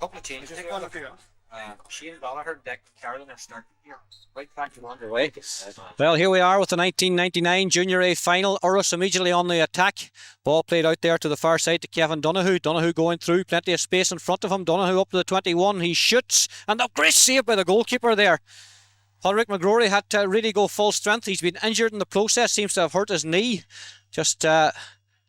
Couple of changes there. Shane Gallagher, Dick Carolyn are starting here. Right back to underway. Well, here we are with the 1999 Junior A final. Urris immediately on the attack. Ball played out there to the far side to Kevin Donaghey. Donaghey going through, plenty of space in front of him. Donaghey up to the 21. He shoots, and a great save by the goalkeeper there. Ulrich McGrory had to really go full strength. He's been injured in the process, seems to have hurt his knee. Just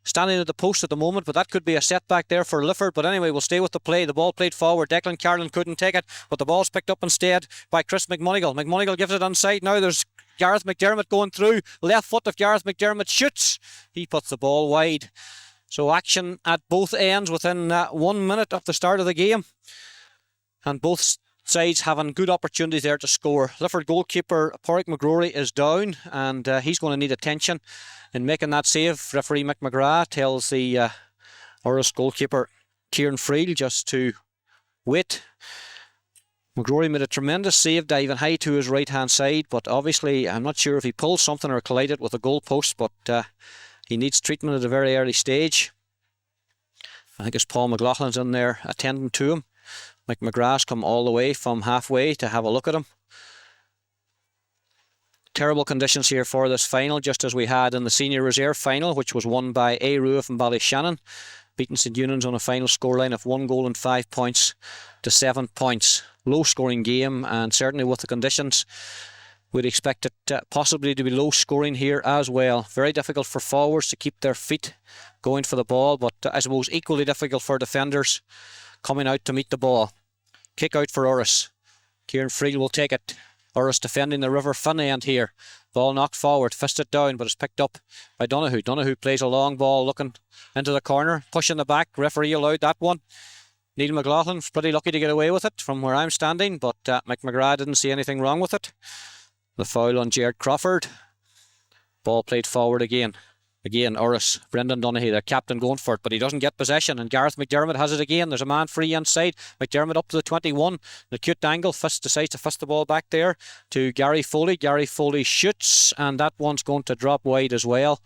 standing at the post at the moment, but that could be a setback there for Lifford. But anyway, we'll stay with the play. The ball played forward. Declan Carlin couldn't take it, but the ball's picked up instead by Chris McMcMahon. McMcMahon gives it onside. Now there's Gareth McDermott going through. Left foot of Gareth McDermott shoots. He puts the ball wide. So action at both ends within 1 minute of the start of the game. And both sides having good opportunities there to score. Lifford goalkeeper Porrick McGrory is down, and he's going to need attention in making that save. Referee Mick McGrath tells the Urris goalkeeper Kieran Friel just to wait. McGrory made a tremendous save diving high to his right hand side, but obviously I'm not sure if he pulled something or collided with a goal post, but he needs treatment at a very early stage. I think it's Paul McLaughlin's in there attending to him. Mick McGrath's come all the way from halfway to have a look at him. Terrible conditions here for this final, just as we had in the senior reserve final, which was won by A. Ruath and Ballyshannon, beating St Eunan's on a final scoreline of 1 goal and 5 points to 7 points. Low scoring game, and certainly with the conditions we'd expect it possibly to be low scoring here as well. Very difficult for forwards to keep their feet going for the ball, but I suppose equally difficult for defenders coming out to meet the ball. Kick out for Urris. Kieran Friel will take it. Urris defending the River Finn end here. Ball knocked forward, fisted down, but it's picked up by Donaghey. Donaghey plays a long ball looking into the corner, pushing the back. Referee allowed that one. Neil McLaughlin's pretty lucky to get away with it from where I'm standing, but Mick McGrath didn't see anything wrong with it. The foul on Jared Crawford. Ball played forward again. Again, Urris, Brendan Donaghey, their captain, going for it, but he doesn't get possession, and Gareth McDermott has it again. There's a man free inside. McDermott up to the 21. An acute angle. Decides to fist the ball back there to Gary Foley. Gary Foley shoots, and that one's going to drop wide as well.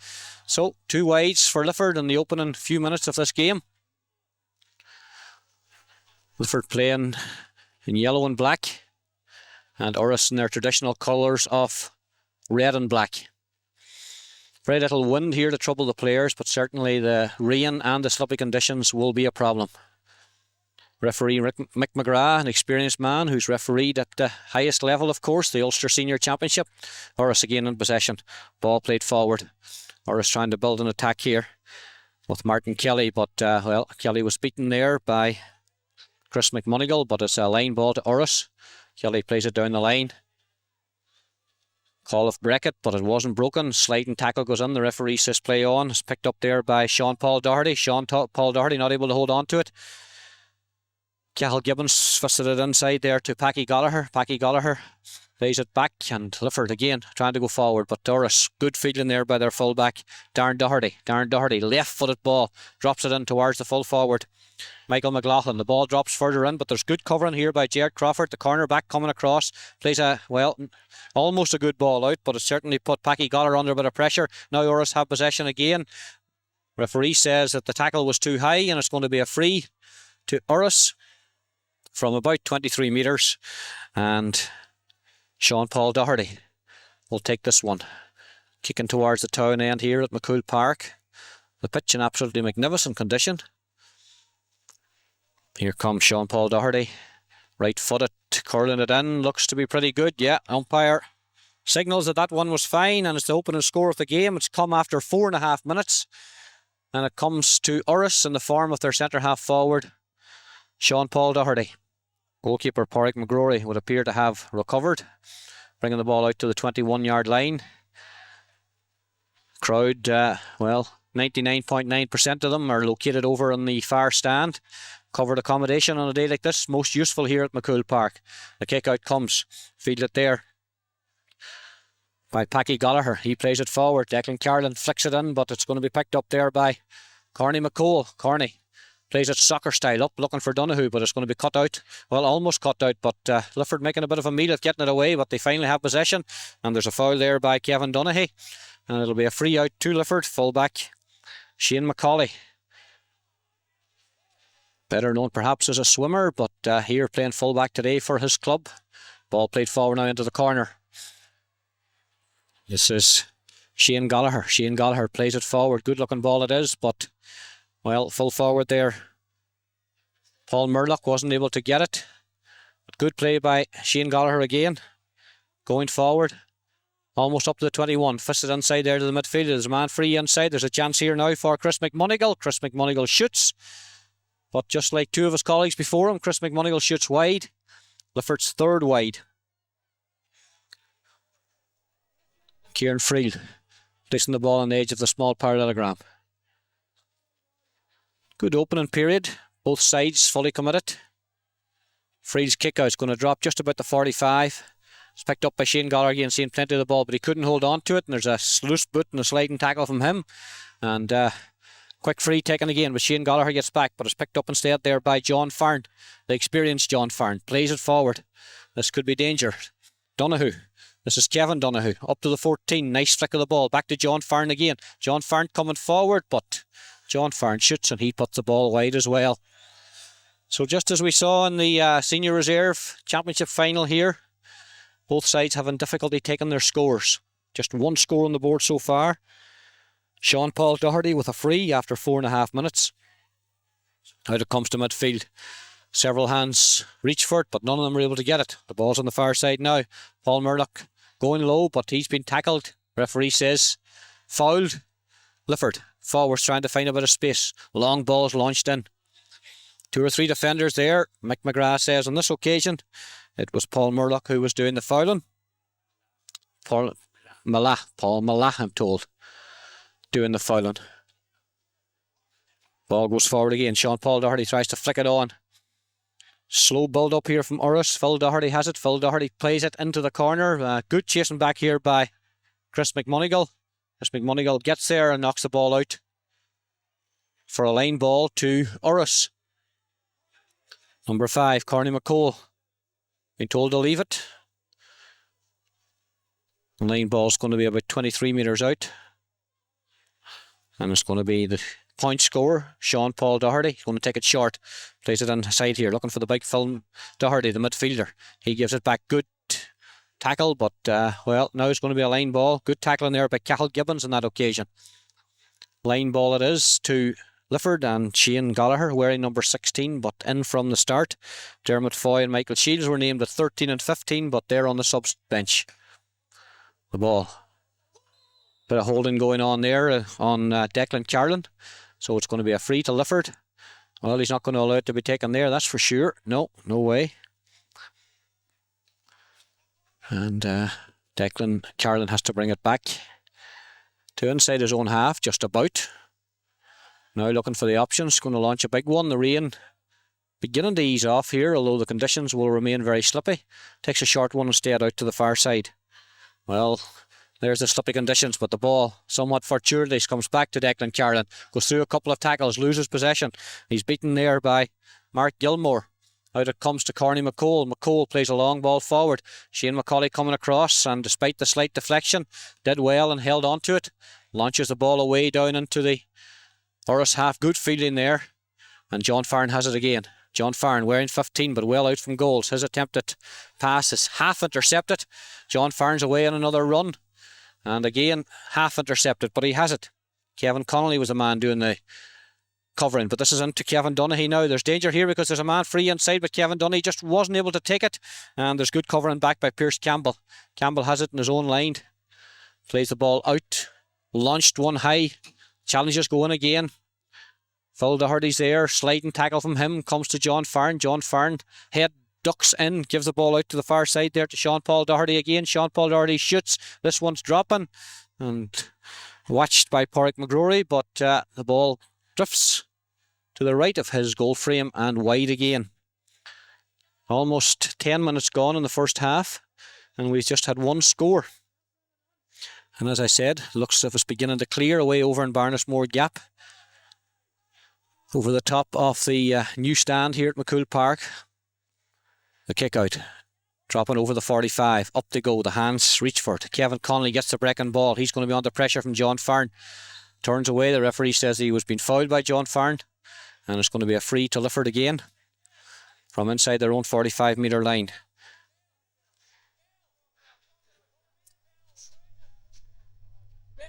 So, 2 wides for Lifford in the opening few minutes of this game. Lifford playing in yellow and black, and Urris in their traditional colours of red and black. Very little wind here to trouble the players, but certainly the rain and the sloppy conditions will be a problem. Referee Mick McGrath, an experienced man who's refereed at the highest level, of course, the Ulster Senior Championship. Urris again in possession. Ball played forward. Urris trying to build an attack here with Martin Kelly, but Kelly was beaten there by Chris McMcMahon, but it's a line ball to Urris. Kelly plays it down the line. Call of break it, but it wasn't broken. Sliding tackle goes in. The referee says play on. It's picked up there by Sean Paul Doherty. Paul Doherty not able to hold on to it. Cahill Gibbons fisted it inside there to Packie Gallagher. Packie Gallagher plays it back, and Lifford again trying to go forward, but Urris, good fielding there by their fullback Darragh Doherty. Darragh Doherty, left-footed ball, drops it in towards the full forward Michael McLaughlin. The ball drops further in, but there's good covering here by Jared Crawford. The cornerback coming across plays almost a good ball out, but it certainly put Packie Gallagher under a bit of pressure. Now Urris have possession again. Referee says that the tackle was too high, and it's going to be a free to Urris from about 23 metres, and Sean Paul Doherty will take this one. Kicking towards the town end here at McCumhaill Park. The pitch in absolutely magnificent condition. Here comes Sean Paul Doherty. Right footed, curling it in. Looks to be pretty good. Yeah, umpire signals that one was fine, and it's the opening score of the game. It's come after 4.5 minutes, and it comes to Urris in the form of their centre half forward, Sean Paul Doherty. Goalkeeper Porrick McGrory would appear to have recovered, bringing the ball out to the 21-yard line. Crowd, 99.9% of them are located over in the far stand. Covered accommodation on a day like this, most useful here at McCumhaill Park. The kick out comes, fielded there by Packie Gallagher. He plays it forward. Declan Carlin flicks it in, but it's going to be picked up there by Corney McCole. Corney plays it soccer style up, looking for Donaghey, but it's going to be cut out. Well, almost cut out, but Lifford making a bit of a meal at getting it away, but they finally have possession. And there's a foul there by Kevin Donaghey. And it'll be a free out to Lifford. Fullback Shane McCauley. better known perhaps as a swimmer, but here playing fullback today for his club. Ball played forward now into the corner. This is Shane Gallagher. Shane Gallagher plays it forward. Good looking ball it is, but well, full forward there. Paul Murlock wasn't able to get it. But good play by Shane Gallagher again. Going forward. Almost up to the 21. Fisted inside there to the midfield. There's a man free inside. There's a chance here now for Chris McMonigle. Chris McMonigle shoots. But just like two of his colleagues before him, Chris McMonigle shoots wide. Lifford's third wide. Kieran Freeld placing the ball on the edge of the small parallelogram. Good opening period. Both sides fully committed. Freeld's kick out is going to drop just about the 45. It's picked up by Shane Gallagher again, seeing plenty of the ball, but he couldn't hold on to it. And there's a loose boot and a sliding tackle from him. And quick free taken again, but Shane Gallagher gets back, but it's picked up instead there by John Farren. The experienced John Farren plays it forward. This could be danger. Donaghey. This is Kevin Donaghey up to the 14. Nice flick of the ball. Back to John Farren again. John Farren coming forward, but John Farren shoots and he puts the ball wide as well. So just as we saw in the Senior Reserve Championship final here, both sides having difficulty taking their scores. Just one score on the board so far. Sean Paul Doherty with a free after 4.5 minutes. Out it comes to midfield. Several hands reach for it, but none of them are able to get it. The ball's on the far side now. Paul Murlock going low, but he's been tackled. Referee says fouled. Lifford forwards trying to find a bit of space. Long balls launched in. 2 or 3 defenders there. Mick McGrath says on this occasion it was Paul Murlock who was doing the fouling. Paul Mallah, I'm told, doing the fouling. Ball goes forward again. Sean Paul Doherty tries to flick it on. Slow build up here from Urris. Phil Doherty has it. Phil Doherty plays it into the corner. Good chasing back here by Chris McMonigle. Chris McMonigle gets there and knocks the ball out for a line ball to Urris. Number 5, Corney McCumhaill. Been told to leave it. The line ball's going to be about 23 metres out. And it's going to be the point scorer, Sean Paul Doherty. He's going to take it short. Plays it inside here, looking for the big Phil Doherty, the midfielder. He gives it back. Good tackle, but well, now it's going to be a line ball. Good tackling there by Cahill Gibbons on that occasion. Line ball it is to Lifford and Shane Gallagher wearing number 16, but in from the start. Dermot Foy and Michael Shields were named at 13 and 15, but they're on the subs bench. The ball. Bit of holding going on there on Declan Carlin. So it's going to be a free to Lifford. Well, he's not going to allow it to be taken there, that's for sure. No way. And Declan Carlin has to bring it back to inside his own half, just about. Now looking for the options, going to launch a big one. The rain beginning to ease off here, although the conditions will remain very slippy. Takes a short one instead out to the far side. Well, there's the slippy conditions, but the ball, somewhat fortuitous, comes back to Declan Carlin. Goes through a couple of tackles, loses possession. He's beaten there by Mark Gilmore. Out it comes to Corney McCumhaill. McCumhaill plays a long ball forward. Shane McCauley coming across, and despite the slight deflection, did well and held on to it. Launches the ball away down into the Urris half. Good fielding there. And John Farren has it again. John Farren wearing 15, but well out from goals. His attempted pass is half intercepted. John Farren's away on another run. And again, half intercepted, but he has it. Kevin Connolly was the man doing the covering, but this is into Kevin Donaghey now. There's danger here because there's a man free inside, but Kevin Donaghey just wasn't able to take it. And there's good covering back by Pierce Campbell. Campbell has it in his own line. Plays the ball out. Launched one high. Challenges going again. Phil Doherty's there. Sliding tackle from him. Comes to John Farren. John Farren head ducks in. Gives the ball out to the far side there to Sean Paul Doherty again. Sean Paul Doherty shoots. This one's dropping. And watched by Porrick McGrory, but the ball drifts to the right of his goal frame and wide again. Almost 10 minutes gone in the first half, and we've just had one score. And as I said, looks as if it's beginning to clear away over in Barnesmore Gap. Over the top of the new stand here at McCool Park. The kick out. Dropping over the 45. Up they go. The hands reach for it. Kevin Connolly gets the breaking ball. He's going to be under pressure from John Farren. Turns away. The referee says he was being fouled by John Farren. And it's going to be a free to Lifford again from inside their own 45-metre line.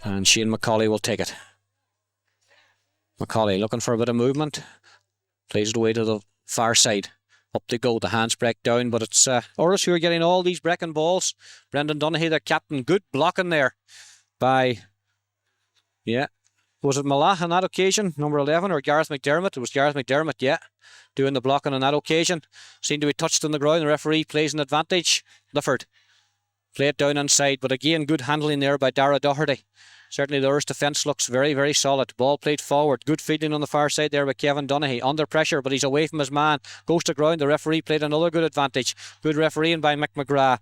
And Shane McCauley will take it. McCauley looking for a bit of movement. Plays it away to the far side. Up they go. The hands break down, but it's Urris who are getting all these breaking balls. Brendan Donaghey, their captain. Good blocking there by, was it Malach on that occasion? Number 11 or Gareth McDermott? It was Gareth McDermott, yeah. Doing the blocking on that occasion. Seemed to be touched on the ground. The referee plays an advantage. Lifford play it down inside, but again, good handling there by Darragh Doherty. Certainly the Urris defence looks very, very solid. Ball played forward. Good feeding on the far side there by Kevin Donaghey. Under pressure, but he's away from his man. Goes to ground. The referee played another good advantage. Good refereeing by Mick McGrath.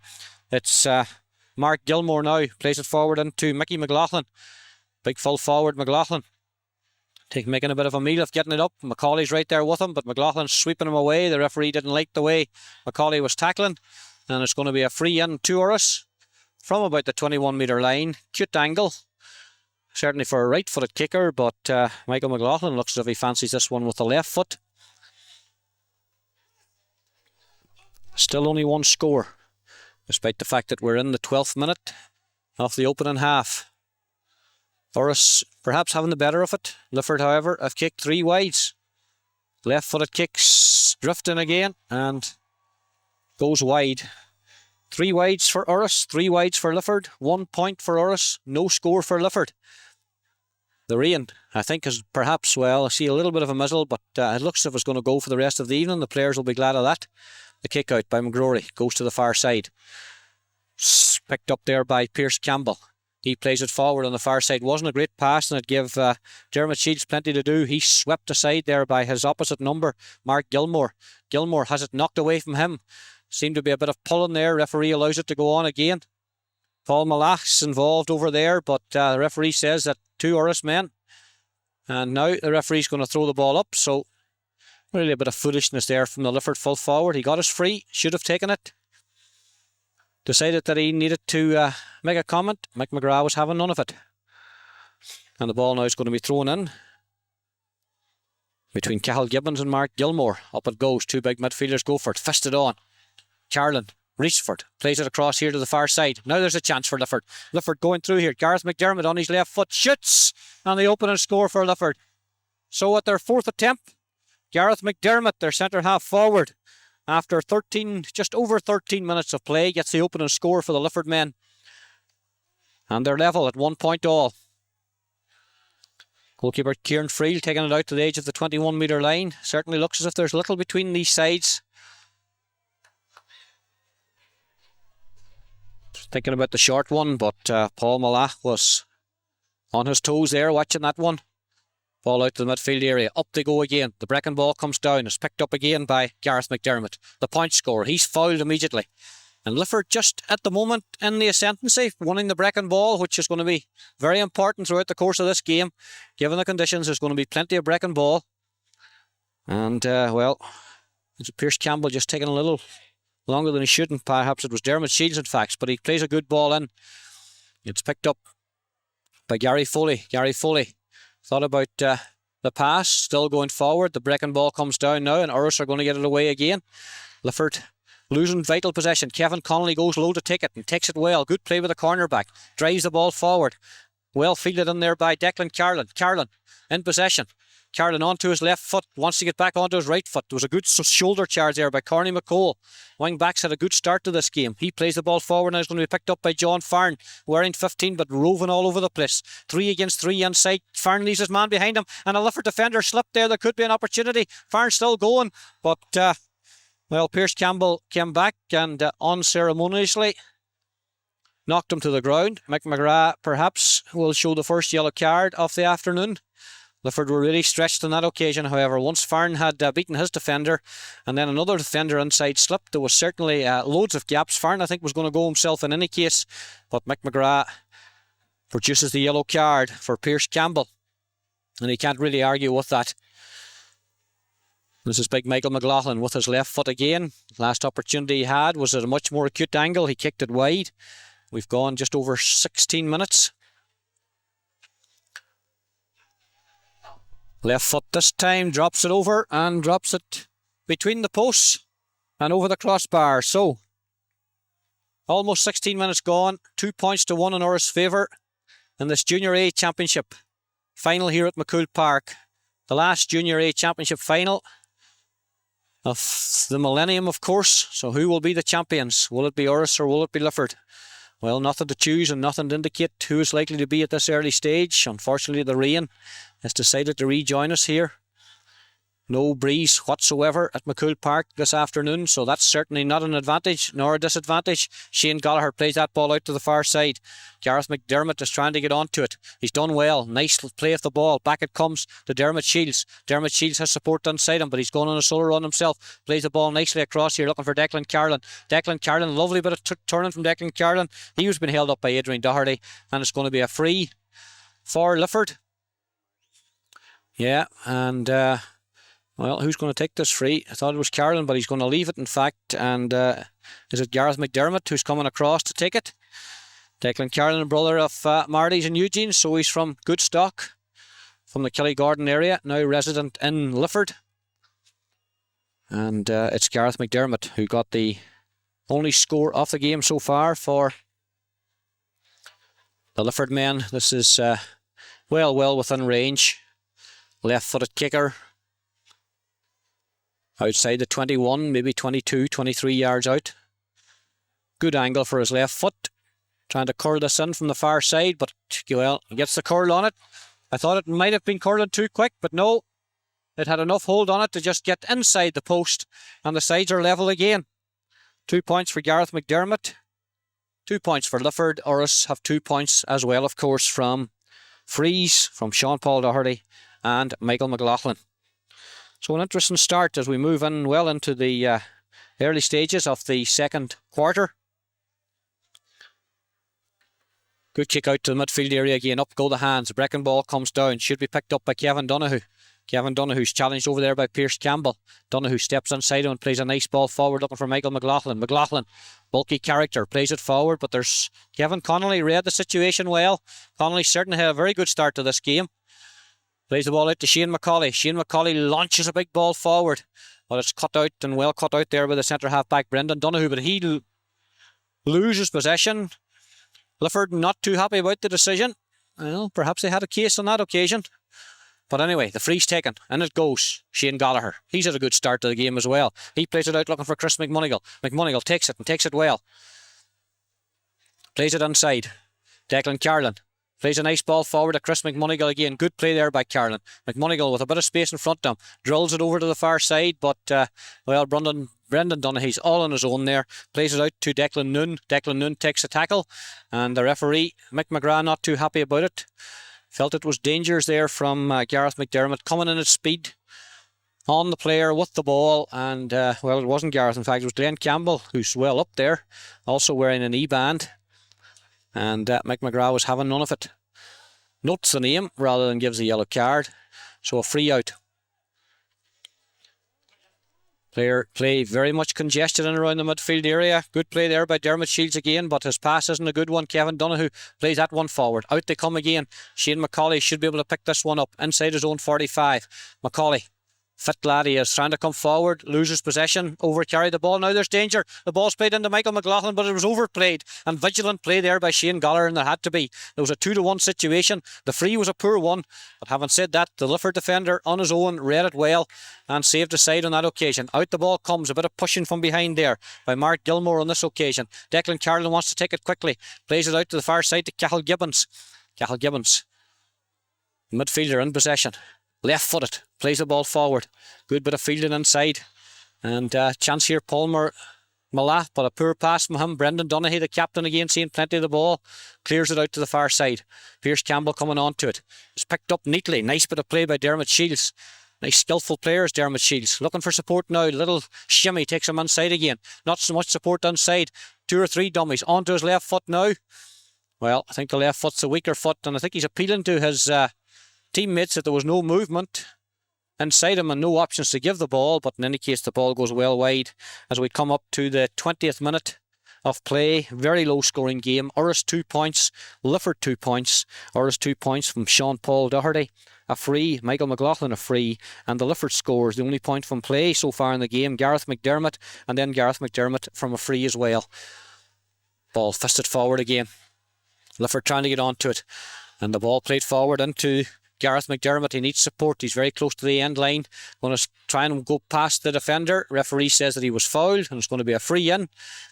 It's Mark Gilmore now. Plays it forward into Mickey McLaughlin. Big full forward McLaughlin. Making a bit of a meal of getting it up. McCauley's right there with him, but McLaughlin's sweeping him away. The referee didn't like the way McCauley was tackling. And it's going to be a free in to Urris from about the 21-metre line. Cute angle. Certainly for a right-footed kicker, but Michael McLaughlin looks as if he fancies this one with the left foot. Still only one score, despite the fact that we're in the 12th minute of the opening half. Urris perhaps having the better of it. Lifford, however, have kicked 3 wides. Left-footed kicks drifting again and goes wide. 3 wides for Urris, 3 wides for Lifford. 1 point for Urris, no score for Lifford. The rain, I think, is perhaps, well, I see a little bit of a mizzle, but it looks as if it's going to go for the rest of the evening. The players will be glad of that. The kick out by McGrory goes to the far side. Picked up there by Pierce Campbell. He plays it forward on the far side. Wasn't a great pass, and it gave Dermot Shields plenty to do. He swept aside there by his opposite number, Mark Gilmore. Gilmore has it knocked away from him. Seemed to be a bit of pulling there. Referee allows it to go on again. Paul Malach's involved over there, but the referee says that 2 Urris men. And now the referee's going to throw the ball up, so really a bit of foolishness there from the Lifford full forward. He got his free, should have taken it. Decided that he needed to make a comment. Mick McGrath was having none of it. And the ball now is going to be thrown in between Cahill Gibbons and Mark Gilmore. Up it goes. 2 big midfielders go for it. Fisted on. Carlin reaches for it. Plays it across here to the far side. Now there's a chance for Lifford. Lifford going through here. Gareth McDermott on his left foot. Shoots! And they open and score for Lifford. So at their 4th attempt, Gareth McDermott, their centre half forward, after just over 13 minutes of play, gets the opening score for the Lifford men. And they're level at 1 point all. Goalkeeper Kieran Friel taking it out to the edge of the 21-metre line. Certainly looks as if there's little between these sides. Thinking about the short one, but Paul Malach was on his toes there watching that one. Ball out to the midfield area. Up they go again. The breaking ball comes down. It's picked up again by Gareth McDermott. The point scorer. He's fouled immediately. And Lifford just at the moment in the ascendancy, winning the breaking ball, which is going to be very important throughout the course of this game. Given the conditions, there's going to be plenty of breaking ball. And, well, it's Pierce Campbell just taking a little longer than he should, and perhaps it was Dermot Shields in fact, but he plays a good ball in. It's picked up by Gary Foley. Gary Foley thought about the pass, still going forward. The breaking ball comes down now, and Urris are going to get it away again. Lifford losing vital possession. Kevin Connolly goes low to take it and takes it well. Good play with the cornerback. Drives the ball forward. Well fielded in there by Declan Carlin. Carlin in possession. Carlin onto his left foot, wants to get back onto his right foot. There was a good shoulder charge there by Corney McCumhaill. Wing backs had a good start to this game. He plays the ball forward and is going to be picked up by John Farren, wearing 15 but roving all over the place. 3 against 3 inside. Farren leaves his man behind him, and a Lifford defender slipped there. There could be an opportunity. Farren still going, but well, Pierce Campbell came back and unceremoniously knocked him to the ground. Mick McGrath perhaps will show the first yellow card of the afternoon. Lifford were really stretched on that occasion, however. Once Farren had beaten his defender and then another defender inside slipped, there was certainly loads of gaps. Farren, I think, was going to go himself in any case, but Mick McGrath produces the yellow card for Pierce Campbell, and he can't really argue with that. This is big Michael McLaughlin with his left foot again. Last opportunity he had was at a much more acute angle. He kicked it wide. We've gone just over 16 minutes. Left foot this time, drops it over and drops it between the posts and over the crossbar. So, almost 16 minutes gone, 2 points to 1 in Urris' favour in this Junior A Championship final here at McCumhaill Park. The last Junior A Championship final of the millennium, of course. So who will be the champions? Will it be Urris or will it be Lifford? Well, nothing to choose and nothing to indicate who is likely to be at this early stage. Unfortunately, the rain has decided to rejoin us here. No breeze whatsoever at McCumhaill Park this afternoon, so that's certainly not an advantage nor a disadvantage. Shane Gallagher plays that ball out to the far side. Gareth McDermott is trying to get onto it. He's done well. Nice play of the ball. Back it comes to Dermot Shields. Dermot Shields has support inside him, but he's going on a solo run himself. Plays the ball nicely across here, looking for Declan Carlin. Declan Carlin, lovely bit of turning from Declan Carlin. He was being held up by Darragh Doherty, and it's going to be a free for Lifford. Yeah, and well, who's going to take this free? I thought it was Carlin, but he's going to leave it, in fact. And is it Gareth McDermott who's coming across to take it? Declan Carlin, brother of Marty's and Eugene, so he's from good stock, from the Killygordon area, now resident in Lifford. And it's Gareth McDermott who got the only score of the game so far for the Lifford men. This is well within range. Left-footed kicker. Outside the 21, maybe 22, 23 yards out. Good angle for his left foot. Trying to curl this in from the far side, but well, he gets the curl on it. I thought it might have been curling too quick, but no. It had enough hold on it to just get inside the post, and the sides are level again. 2 points for Gareth McDermott. 2 points for Lifford. Urris have 2 points as well, of course, from frees, from Sean Paul Doherty and Michael McLaughlin. So an interesting start as we move in well into the early stages of the second quarter. Good kick out to the midfield area again. Up go the hands. Breaking ball comes down. Should be picked up by Kevin Donaghey. Kevin Donahew's challenged over there by Pierce Campbell. Donoghue steps inside him and plays a nice ball forward, looking for Michael McLaughlin. McLaughlin, bulky character, plays it forward, but there's Kevin Connolly read the situation well. Connolly certainly had a very good start to this game. Plays the ball out to Shane McCauley. Shane McCauley launches a big ball forward, but it's cut out and well cut out there by the centre half back Brendan Donoghue, but he loses possession. Lifford not too happy about the decision. Well, perhaps they had a case on that occasion. But anyway, the free's taken, and it goes. Shane Gallagher. He's had a good start to the game as well. He plays it out looking for Chris McMonigal. McMonigal takes it and takes it well. Plays it inside. Declan Carlin. Plays a nice ball forward to Chris McMonigal again. Good play there by Carlin. McMonigal with a bit of space in front of him. Drills it over to the far side, but, well, Brendan Donaghey's all on his own there. Plays it out to Declan Noon. Declan Noon takes a tackle, and the referee, Mick McGrath, not too happy about it. Felt it was dangers there from Gareth McDermott coming in at speed on the player with the ball, and, well, it wasn't Gareth. In fact, it was Glenn Campbell, who's well up there, also wearing an E-band. And Mick McGrath was having none of it. Notes the name rather than gives a yellow card. So a free out. Play very much congested in around the midfield area. Good play there by Dermot Shields again, but his pass isn't a good one. Kevin Donoghue plays that one forward. Out they come again. Shane McCauley should be able to pick this one up inside his own 45. McCauley. Fit lad he is, trying to come forward, loses possession, overcarry the ball. Now there's danger. The ball's played into Michael McLaughlin, but it was overplayed. And vigilant play there by Shane Gallagher, and there had to be. There was a 2-1 situation. The free was a poor one. But having said that, the Lifford defender on his own read it well and saved the side on that occasion. Out the ball comes, a bit of pushing from behind there by Mark Gilmore on this occasion. Declan Carlin wants to take it quickly. Plays it out to the far side to Cathal Gibbons. Cathal Gibbons, midfielder in possession. Left-footed, plays the ball forward. Good bit of fielding inside. And chance here, Palmer Malath, but a poor pass from him. Brendan Donaghey, the captain again, seeing plenty of the ball. Clears it out to the far side. Pierce Campbell coming on to it. It's picked up neatly. Nice bit of play by Dermot Shields. Nice skillful players, Dermot Shields. Looking for support now. Little shimmy takes him inside again. Not so much support inside. 2 or 3 dummies. Onto his left foot now. Well, I think the left foot's a weaker foot, and I think he's appealing to his teammates that there was no movement inside him and no options to give the ball, but in any case the ball goes well wide as we come up to the 20th minute of play. Very low scoring game. Urris 2 points, Lifford 2 points. Urris 2 points from Sean Paul Doherty a free, Michael McLaughlin a free, and the Lifford scores the only point from play so far in the game. Gareth McDermott, and then Gareth McDermott from a free as well. Ball fisted forward again. Lifford trying to get onto it, and the ball played forward into Gareth McDermott. He needs support. He's very close to the end line. Going to try and go past the defender. Referee says that he was fouled, and it's going to be a free in.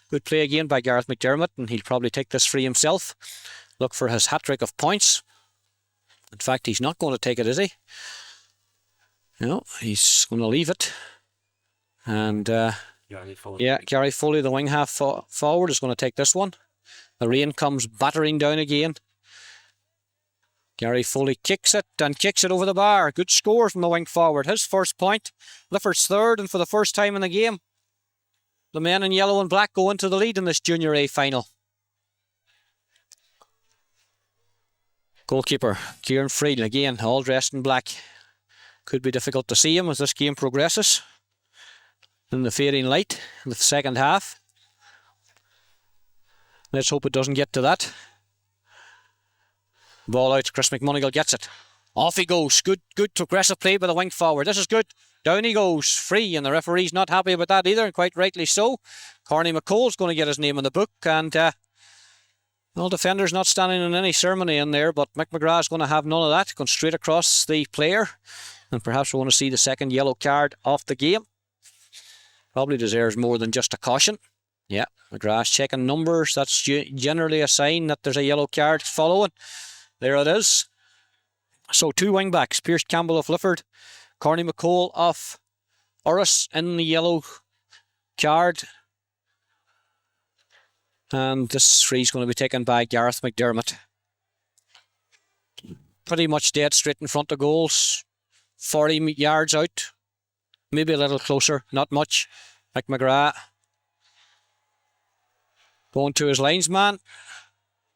Good play again by Gareth McDermott, and he'll probably take this free himself. Look for his hat-trick of points. In fact, he's not going to take it, is he? No, he's going to leave it. And Gary Foley, the wing half forward, is going to take this one. The rain comes battering down again. Gary Foley kicks it over the bar. Good score from the wing forward. His first point. Lifford's third, and for the first time in the game, the men in yellow and black go into the lead in this Junior A final. Goalkeeper Kieran Friedel, again, all dressed in black. Could be difficult to see him as this game progresses in the fading light in the second half. Let's hope it doesn't get to that. Ball out, Chris McMonigal gets it. Off he goes. Good progressive play by the wing forward. This is good. Down he goes, free, and the referee's not happy about that either, and quite rightly so. Corney McColl's going to get his name in the book, and well, defender's not standing in any ceremony in there, but McMagrath's going to have none of that. Going straight across the player, and perhaps we want to see the second yellow card off the game. Probably deserves more than just a caution. Yeah, McGrath's checking numbers. That's generally a sign that there's a yellow card following. There it is. So 2 wing backs, Pierce Campbell of Lifford, Corney McColl of Urris in the yellow card. And this free is going to be taken by Gareth McDermott. Pretty much dead straight in front of goals. 40 yards out. Maybe a little closer, not much. McMagrath going to his linesman,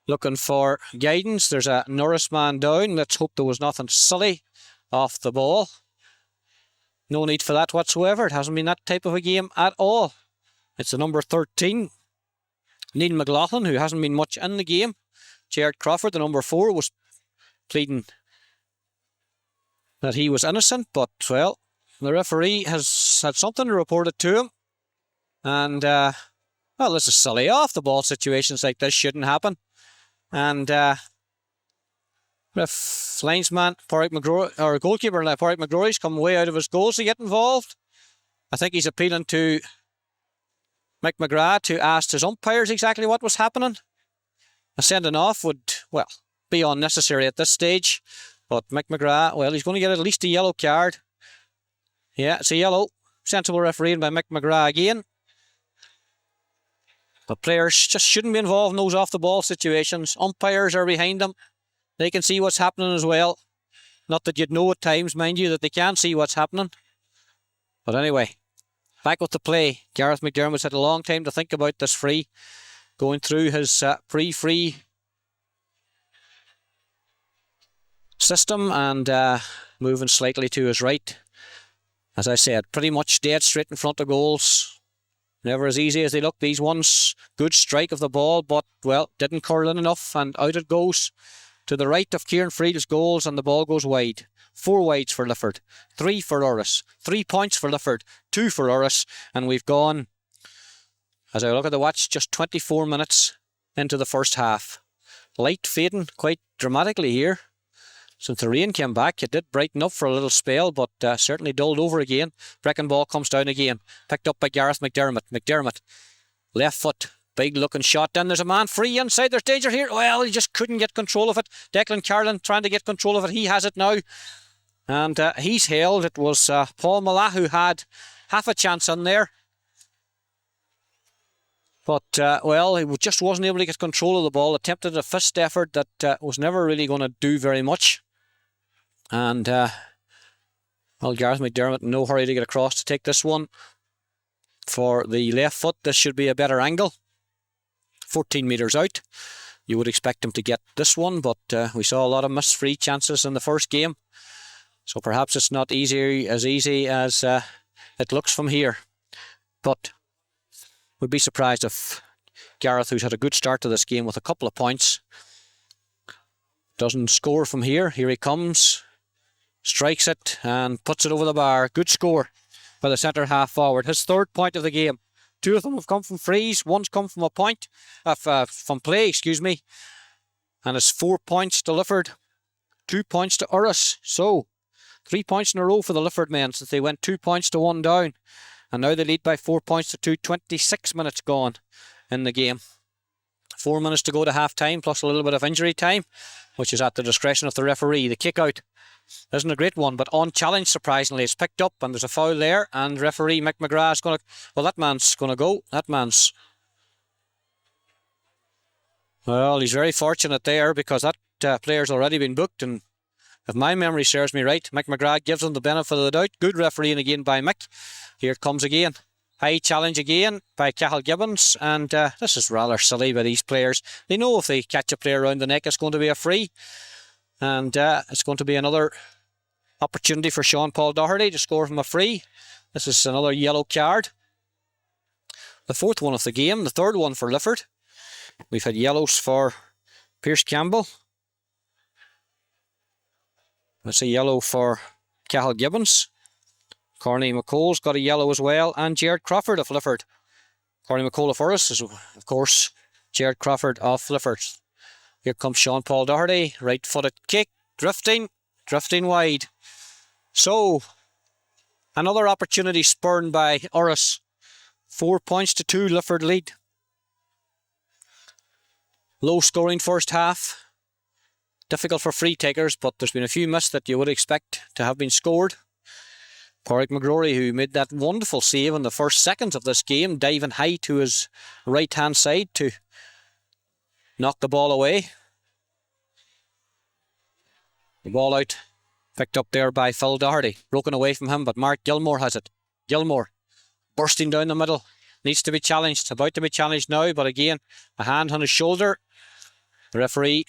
looking for guidance. There's a Norris man down. Let's hope there was nothing silly off the ball. No need for that whatsoever. It hasn't been that type of a game at all. It's the number 13, Neil McLaughlin, who hasn't been much in the game. Jared Crawford, the number 4, was pleading that he was innocent, but, well, the referee has had something reported to him. And, well, this is silly. Off the ball situations like this shouldn't happen. And linesman Porrick McGrory, or goalkeeper Porrick McGrory's come way out of his goals to get involved. I think he's appealing to McMagrath to ask his umpires exactly what was happening. A sending off would, well, be unnecessary at this stage. But McMagrath, well, he's going to get at least a yellow card. Yeah, it's a yellow. Sensible refereeing by McMagrath again. The players just shouldn't be involved in those off-the-ball situations. Umpires are behind them. They can see what's happening as well. Not that you'd know at times, mind you, that they can see what's happening. But anyway, back with the play. Gareth McDermott's had a long time to think about this free. Going through his pre-free system and moving slightly to his right. As I said, pretty much dead straight in front of goals. Never as easy as they look, these ones. Good strike of the ball, but, well, didn't curl in enough, and out it goes to the right of Kieran Friedel's goals, and the ball goes wide. 4 wides for Lifford, 3 for Urris, 3 points for Lifford, 2 for Urris, and we've gone, as I look at the watch, just 24 minutes into the first half. Light fading quite dramatically here. Since the rain came back, it did brighten up for a little spell, but certainly dulled over again. Brecon ball comes down again. Picked up by Gareth McDermott. McDermott, left foot, big looking shot. Then there's a man free inside. There's danger here. Well, he just couldn't get control of it. Declan Carlin trying to get control of it. He has it now. And he's held. It was Paul Mallah who had half a chance in there. But, well, he just wasn't able to get control of the ball. Attempted a fist effort that was never really going to do very much. And, well, Gareth McDermott in no hurry to get across to take this one. For the left foot, this should be a better angle. 14 metres out. You would expect him to get this one, but we saw a lot of missed free chances in the first game. So perhaps it's not as easy as it looks from here. But we'd be surprised if Gareth, who's had a good start to this game with a couple of points, doesn't score from here. Here he comes. Strikes it and puts it over the bar. Good score by the centre half forward. His third point of the game. 2 of them have come from frees. One's come from a point, from play, excuse me. And it's 4 points to Lifford, 2 points to Urris. So, 3 points in a row for the Lifford men since they went 2 points to 1 down. And now they lead by 4 points to 2. 26 minutes gone in the game. 4 minutes to go to half time, plus a little bit of injury time, which is at the discretion of the referee. The kick out isn't a great one, but on challenge, surprisingly, it's picked up and there's a foul there. And referee Mick McGrath is going to, well, that man's going to go. That man's, well, he's very fortunate there because that player's already been booked. And if my memory serves me right, Mick McGrath gives him the benefit of the doubt. Good refereeing again by Mick. Here it comes again. High challenge again by Cahill Gibbons, and this is rather silly by these players. They know if they catch a player around the neck, it's going to be a free, and it's going to be another opportunity for Sean Paul Doherty to score from a free. This is another yellow card. The 4th one of the game, the 3rd one for Lifford. We've had yellows for Pierce Campbell. That's a yellow for Cahill Gibbons. Corney McColl's got a yellow as well, and Jared Crawford of Lifford. Corney McColl of Urris is, of course, Jared Crawford of Lifford. Here comes Sean Paul Doherty, right-footed kick, drifting wide. So, another opportunity spurned by Urris. 4 points to 2, Lifford lead. Low scoring first half. Difficult for free takers, but there's been a few missed that you would expect to have been scored. Porrick McGrory, who made that wonderful save in the first seconds of this game, diving high to his right-hand side to knock the ball away. The ball out, picked up there by Phil Doherty. Broken away from him, but Mark Gilmore has it. Gilmore, bursting down the middle, needs to be challenged. About to be challenged now, but again, a hand on his shoulder. The referee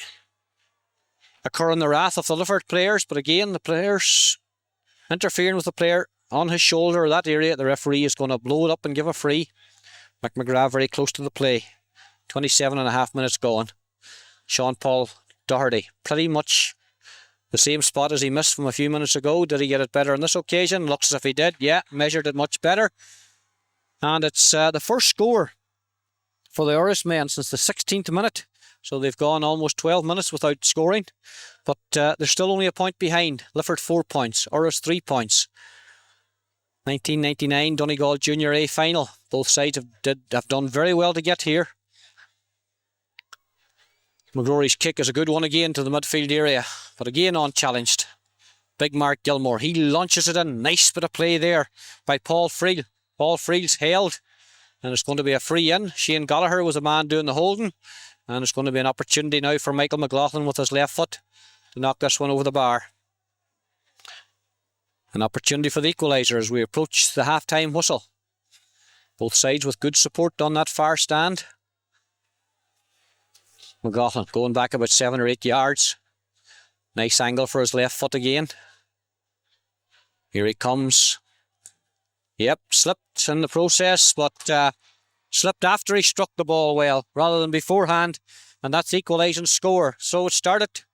incurring the wrath of the Lifford players, but again, the players interfering with the player on his shoulder or that area. The referee is going to blow it up and give a free. McGrath very close to the play. 27.5 minutes gone. Sean Paul Doherty, pretty much the same spot as he missed from a few minutes ago. Did he get it better on this occasion? Looks as if he did. Yeah, measured it much better. And it's the first score for the Urris men since the 16th minute. So they've gone almost 12 minutes without scoring. But they're still only a point behind. Lifford 4 points, Urris 3 points. 1999 Donegal Junior A final. Both sides have done very well to get here. McGrory's kick is a good one again to the midfield area, but again unchallenged. Big Mark Gilmore, he launches it in. Nice bit of play there by Paul Friel. Paul Friel's held, and it's going to be a free in. Shane Gallagher was the man doing the holding, and it's going to be an opportunity now for Michael McLaughlin with his left foot to knock this one over the bar. An opportunity for the equaliser as we approach the half-time whistle. Both sides with good support on that far stand. McLaughlin going back about 7 or 8 yards. Nice angle for his left foot again. Here he comes. Yep, slipped in the process, but slipped after he struck the ball well, rather than beforehand. And that's the equalising score. So it started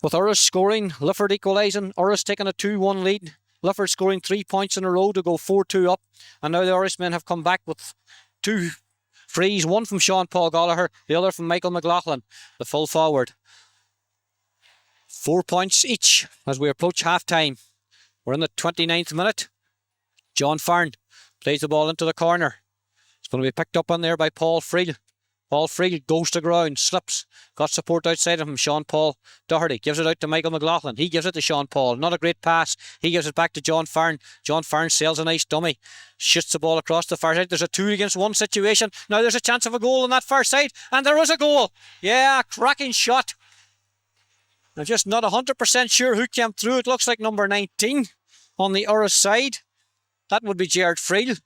with Urris scoring, Lifford equalising, Urris taking a 2-1 lead. Lifford scoring 3 points in a row to go 4-2 up. And now the Urris men have come back with 2 frees, one from Sean Paul Gallagher, the other from Michael McLaughlin, the full forward. 4 points each as we approach half-time. We're in the 29th minute. John Farren plays the ball into the corner. It's going to be picked up on there by Paul Friel. Paul Friel goes to ground, slips, got support outside of him. Sean Paul Doherty gives it out to Michael McLaughlin. He gives it to Sean Paul. Not a great pass. He gives it back to John Farren. John Farren sails a nice dummy. Shoots the ball across the far side. There's a 2-against-1 situation. Now there's a chance of a goal on that far side. And there is a goal. Yeah, cracking shot. I'm just not 100% sure who came through. It looks like number 19 on the Urris side. That would be Jared Friel.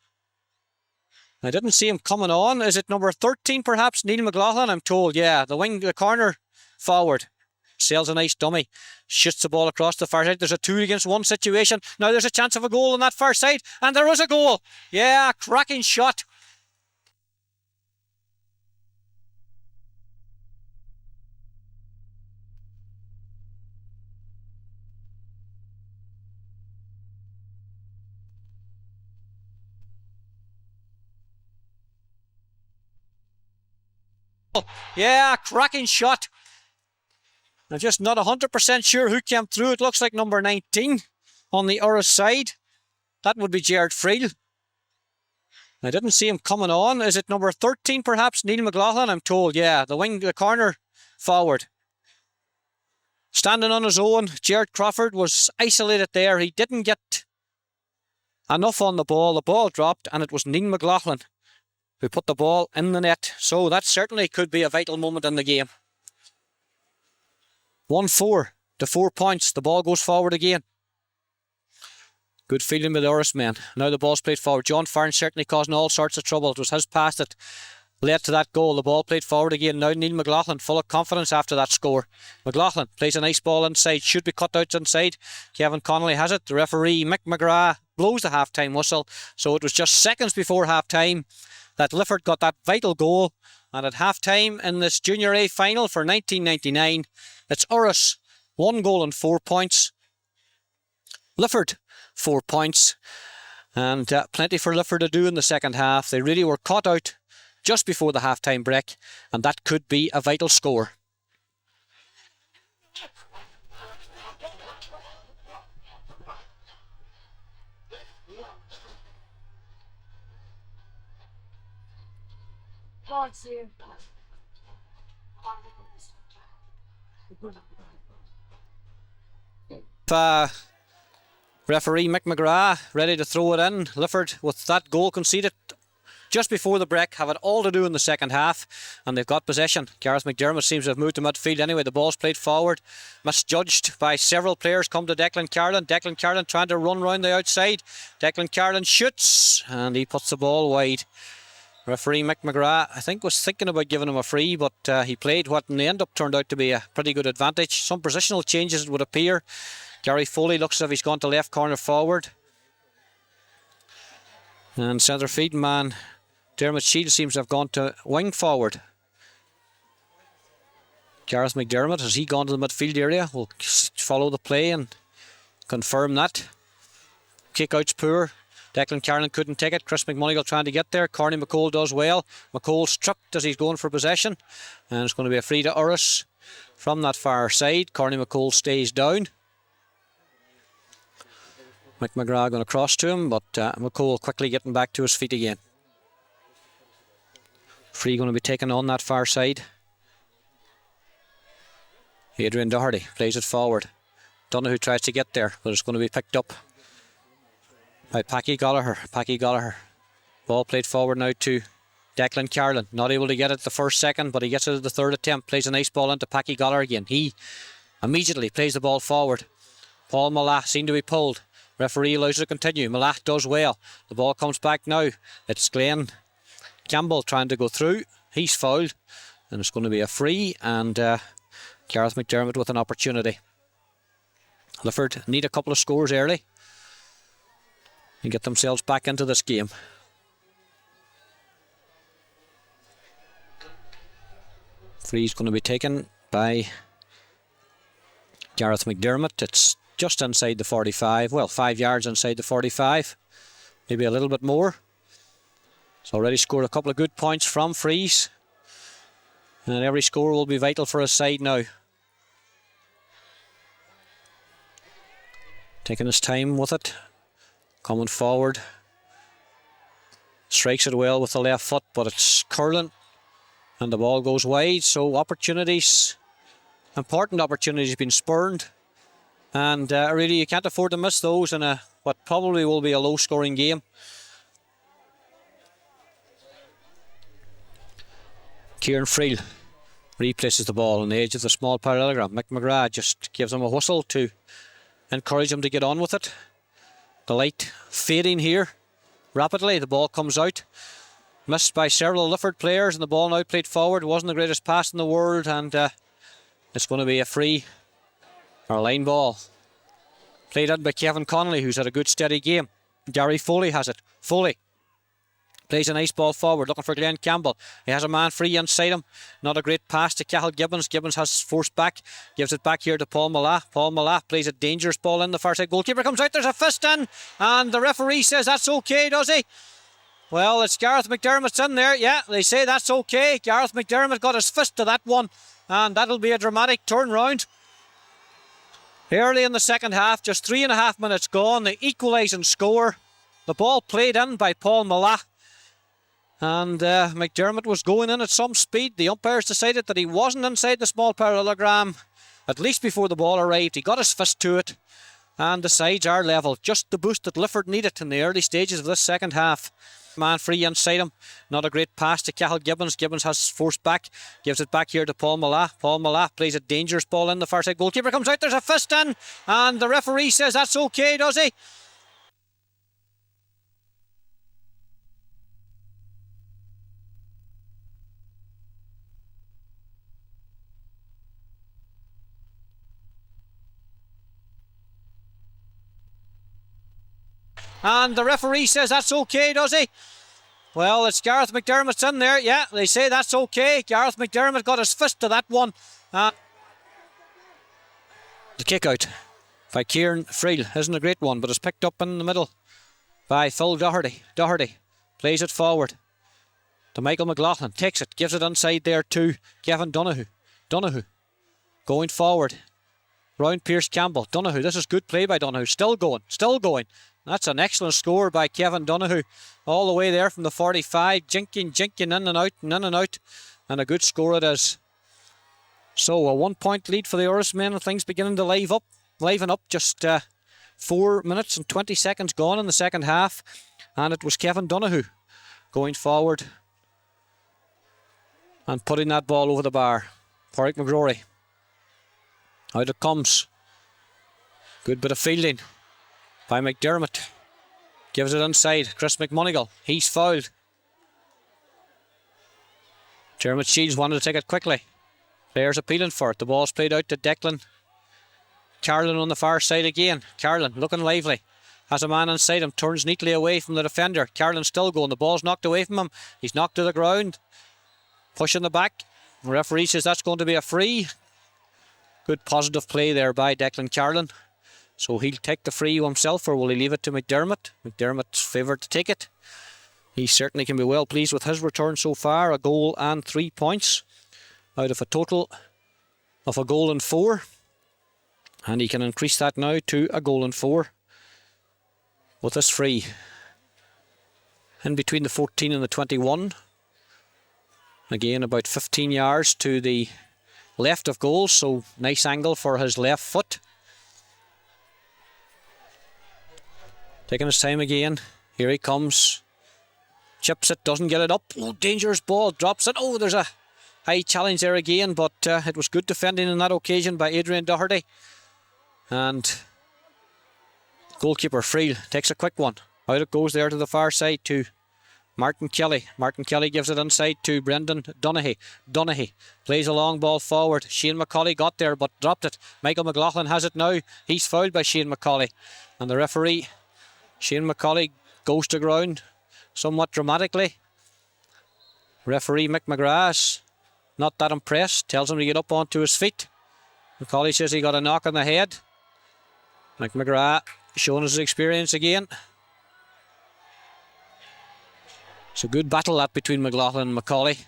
I didn't see him coming on. Is it number 13 perhaps? Neil McLaughlin, I'm told. Yeah, the corner forward. Sails a nice dummy. Shoots the ball across the far side. There's a 2-against-1 situation. Now there's a chance of a goal on that far side. And there is a goal. Yeah, cracking shot. Yeah, cracking shot. I'm just not 100% sure who came through. It looks like number 19 on the Urris side. That would be Jared Friel. I didn't see him coming on. Is it number 13 perhaps? Neil McLaughlin, I'm told. Yeah, the corner forward. Standing on his own, Jared Crawford was isolated there. He didn't get enough on the ball. The ball dropped and it was Neil McLaughlin who put the ball in the net. So that certainly could be a vital moment in the game. 1-4 to 4 points. The ball goes forward again. Good feeling with the Urris men. Now the ball's played forward. John Farren certainly causing all sorts of trouble. It was his pass that led to that goal. The ball played forward again. Now Neil McLaughlin full of confidence after that score. McLaughlin plays a nice ball inside. Should be cut out inside. Kevin Connolly has it. The referee Mick McGrath blows the half-time whistle. So it was just seconds before half-time that Lifford got that vital goal. And at half-time in this Junior A final for 1999, it's Urris 1 goal and 4 points. Lifford 4 points. And plenty for Lifford to do in the second half. They really were caught out just before the half-time break, and that could be a vital score. Referee Mick McGrath ready to throw it in. Lifford, with that goal conceded just before the break, have it all to do in the second half, and they've got possession. Gareth McDermott seems to have moved to midfield anyway. The ball's played forward, misjudged by several players. Come to Declan Carlin. Declan Carlin trying to run round the outside. Declan Carlin shoots and he puts the ball wide. Referee Mick McGrath, I think, was thinking about giving him a free, but he played what in the end up turned out to be a pretty good advantage. Some positional changes, it would appear. Gary Foley looks as if he's gone to left corner forward, and centre field man Dermot Shield seems to have gone to wing forward. Gareth McDermott, has he gone to the midfield area? We'll follow the play and confirm that. Kick out's poor. Declan Carlin couldn't take it. Chris McMonigal trying to get there. Corney McCole does well. McCole stripped as he's going for possession, and it's going to be a free to Urris from that far side. Corney McCole stays down. Mick McGrath going to cross to him, but McCole quickly getting back to his feet again. Free going to be taken on that far side. Adrian Doherty plays it forward. Donaghey tries to get there, but it's going to be picked up by Packie Gallagher. Packie Gallagher. Ball played forward now to Declan Carlin. Not able to get it the first second, but he gets it at the third attempt. Plays a nice ball into Packie Gallagher again. He immediately plays the ball forward. Paul Malach seemed to be pulled. Referee allows it to continue. Malach does well. The ball comes back now. It's Glenn Campbell trying to go through. He's fouled, and it's going to be a free, and Gareth McDermott with an opportunity. Lifford need a couple of scores early and get themselves back into this game. Free's going to be taken by Gareth McDermott. It's just inside the 45. Well, 5 yards inside the 45. Maybe a little bit more. He's already scored a couple of good points from frees, and every score will be vital for his side now. Taking his time with it. Coming forward. Strikes it well with the left foot, but it's curling, and the ball goes wide. So opportunities, important opportunities, been spurned, and really you can't afford to miss those in what probably will be a low scoring game. Kieran Friel replaces the ball on the edge of the small parallelogram. Mick McGrath just gives him a whistle to encourage him to get on with it. The light fading here rapidly. The ball comes out. Missed by several Lifford players, and the ball now played forward. It wasn't the greatest pass in the world, and it's going to be a free or a line ball. Played in by Kevin Connolly, who's had a good steady game. Gary Foley has it. Foley plays a nice ball forward, looking for Glenn Campbell. He has a man free inside him. Not a great pass to Cahill Gibbons. Gibbons has forced back. Gives it back here to Paul Malach. Paul Malach plays a dangerous ball in. The far side goalkeeper comes out. There's a fist in, and the referee says that's okay, does he? Well, it's Gareth McDermott's in there. Yeah, they say that's okay. Gareth McDermott got his fist to that one, and that'll be a dramatic turnaround. Early in the second half, just 3.5 minutes gone, the equalising score. The ball played in by Paul Mallah, and McDermott was going in at some speed. The umpires decided that he wasn't inside the small parallelogram, at least before the ball arrived. He got his fist to it, and the sides are level. Just the boost that Lifford needed in the early stages of this second half. Man free inside him. Not a great pass to Cahill Gibbons. Gibbons has forced back. Gives it back here to Paul Mallah. Paul Mallah plays a dangerous ball in. The far side goalkeeper comes out. There's a fist in. And the referee says that's okay, does he? And the referee says that's okay, does he? Well, it's Gareth McDermott's in there. Yeah, they say that's okay. Gareth McDermott got his fist to that one. The kick out by Kieran Friel isn't a great one, but it's picked up in the middle by Phil Doherty. Doherty plays it forward to Michael McLaughlin. Takes it, gives it inside there to Kevin Donaghey. Donaghey going forward. Round Pierce Campbell. Donaghey, this is good play by Donaghey. Still going, still going. That's an excellent score by Kevin Donaghey. All the way there from the 45. Jinking in and out and in and out. And a good score it is. So a 1 point lead for the Urris men, and things beginning to liven up. Just 4 minutes and 20 seconds gone in the second half. And it was Kevin Donaghey going forward and putting that ball over the bar. Pádraig McGrory. Out it comes. Good bit of fielding by McDermott. Gives it inside. Chris McMonigal. He's fouled. Dermot Shields wanted to take it quickly. Players appealing for it. The ball's played out to Declan. Carlin on the far side again. Carlin looking lively. Has a man inside him. Turns neatly away from the defender. Carlin still going. The ball's knocked away from him. He's knocked to the ground. Pushing the back. The referee says that's going to be a free. Good positive play there by Declan Carlin. So he'll take the free himself, or will he leave it to McDermott? McDermott's favoured to take it. He certainly can be well pleased with his return so far. A goal and 3 points out of a total of a goal and 4. And he can increase that now to a goal and 4 with this free. In between the 14 and the 21. Again, about 15 yards to the left of goal, so nice angle for his left foot. Taking his time again. Here he comes. Chips it, doesn't get it up. Oh, dangerous ball, drops it. Oh, there's a high challenge there again, but it was good defending on that occasion by Adrian Doherty. And goalkeeper Friel takes a quick one. Out it goes there to the far side to Martin Kelly. Martin Kelly gives it inside to Brendan Donaghey. Donaghey plays a long ball forward. Shane McCauley got there but dropped it. Michael McLaughlin has it now. He's fouled by Shane McCauley. And the referee, Shane McCauley, goes to ground somewhat dramatically. Referee Mick McGrath, not that impressed. Tells him to get up onto his feet. McCauley says he got a knock on the head. Mick McGrath showing his experience again. It's a good battle that between McLaughlin and McCauley.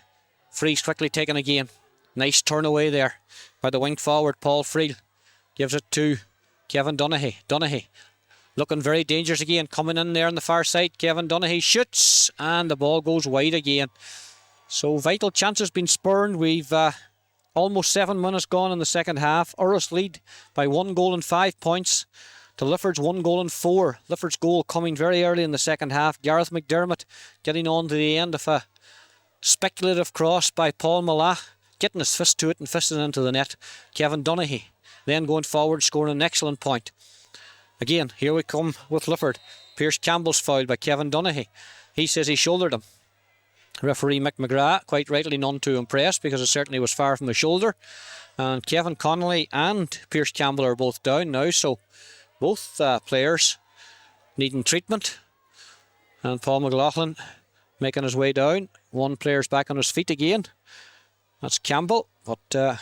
Free's quickly taken again. Nice turn away there by the wing forward Paul Friel. Gives it to Kevin Donaghey. Donaghey looking very dangerous again. Coming in there on the far side. Kevin Donaghey shoots and the ball goes wide again. So vital chances been spurned. We've almost 7 minutes gone in the second half. Urris lead by 1 goal and 5 points to Lifford's 1 goal and 4. Lifford's goal coming very early in the second half. Gareth McDermott getting on to the end of a speculative cross by Paul Mallah, getting his fist to it and fisting into the net. Kevin Donaghey then going forward, scoring an excellent point. Again, here we come with Lifford. Pierce Campbell's fouled by Kevin Donaghey. He says he shouldered him. Referee Mick McGrath, quite rightly none too impressed, because it certainly was far from the shoulder. And Kevin Connolly and Pierce Campbell are both down now, so both players needing treatment. And Paul McLaughlin making his way down. One player's back on his feet again. That's Campbell, but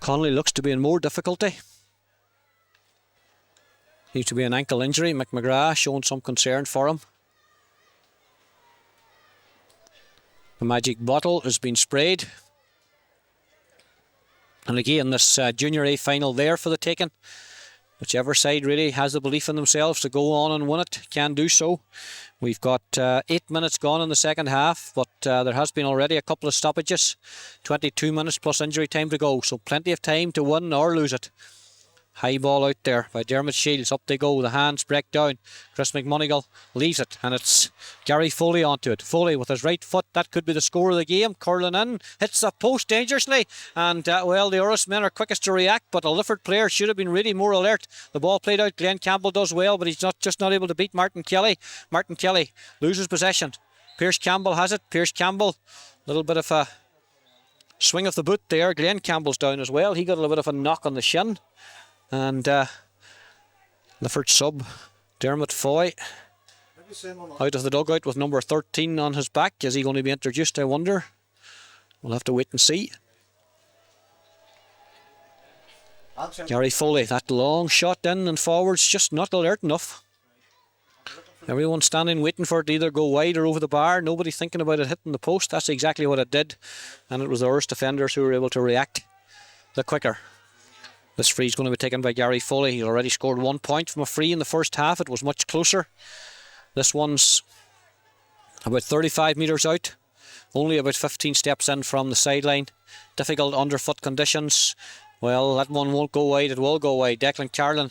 Connolly looks to be in more difficulty. Seems to be an ankle injury. McGrath showing some concern for him. The magic bottle has been sprayed. And again, this Junior A final there for the taking. Whichever side really has the belief in themselves to go on and win it can do so. We've got 8 minutes gone in the second half, but there has been already a couple of stoppages. 22 minutes plus injury time to go, so plenty of time to win or lose it. High ball out there by Dermot Shields. Up they go. The hands break down. Chris McMcumhaill leaves it, and it's Gary Foley onto it. Foley with his right foot. That could be the score of the game. Curling in. Hits the post dangerously. And, well, the Urris men are quickest to react, but a Lifford player should have been really more alert. The ball played out. Glenn Campbell does well, but he's just not able to beat Martin Kelly. Martin Kelly loses possession. Pierce Campbell has it. Pierce Campbell, a little bit of a swing of the boot there. Glenn Campbell's down as well. He got a little bit of a knock on the shin. And Lifford sub Dermot Foy out of the dugout with number 13 on his back. Is he going to be introduced, I wonder? We'll have to wait and see. Gary Foley, that long shot in and forwards, just not alert enough. Everyone standing waiting for it to either go wide or over the bar. Nobody thinking about it hitting the post. That's exactly what it did. And it was the Urris defenders who were able to react the quicker. This free is going to be taken by Gary Foley. He already scored 1 point from a free in the first half. It was much closer. This one's about 35 metres out. Only about 15 steps in from the sideline. Difficult underfoot conditions. Well, that one won't go wide. It will go wide. Declan Carlin,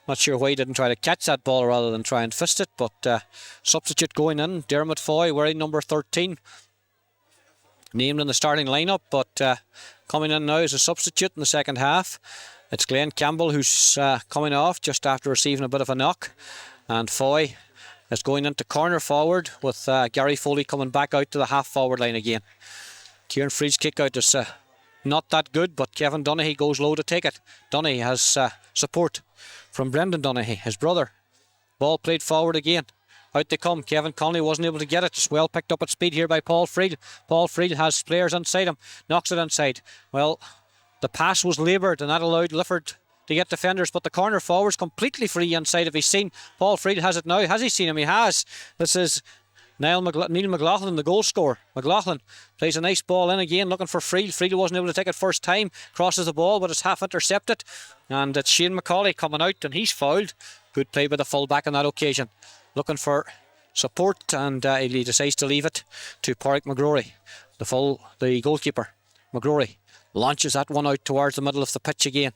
not sure why he didn't try to catch that ball rather than try and fist it. But substitute going in. Dermot Foy wearing number 13. Named in the starting lineup, but coming in now as a substitute in the second half. It's Glenn Campbell who's coming off just after receiving a bit of a knock. And Foy is going into corner forward with Gary Foley coming back out to the half forward line again. Kieran Freed's kick out is not that good, but Kevin Donaghey goes low to take it. Donaghey has support from Brendan Donaghey, his brother. Ball played forward again. Out they come. Kevin Conley wasn't able to get it. Just well picked up at speed here by Paul Friel. Paul Friel has players inside him. Knocks it inside. Well, the pass was laboured and that allowed Lifford to get defenders, but the corner forward's completely free inside if he's seen. Paul Friel has it now. Has he seen him? He has. This is Neil McLaughlin, the goal scorer. McLaughlin plays a nice ball in again, looking for Friel. Friel wasn't able to take it first time. Crosses the ball, but it's half intercepted. And it's Shane McCauley coming out, and he's fouled. Good play by the full-back on that occasion. Looking for support, and he decides to leave it to Pádraig McGrory, the goalkeeper. McGrory launches that one out towards the middle of the pitch again.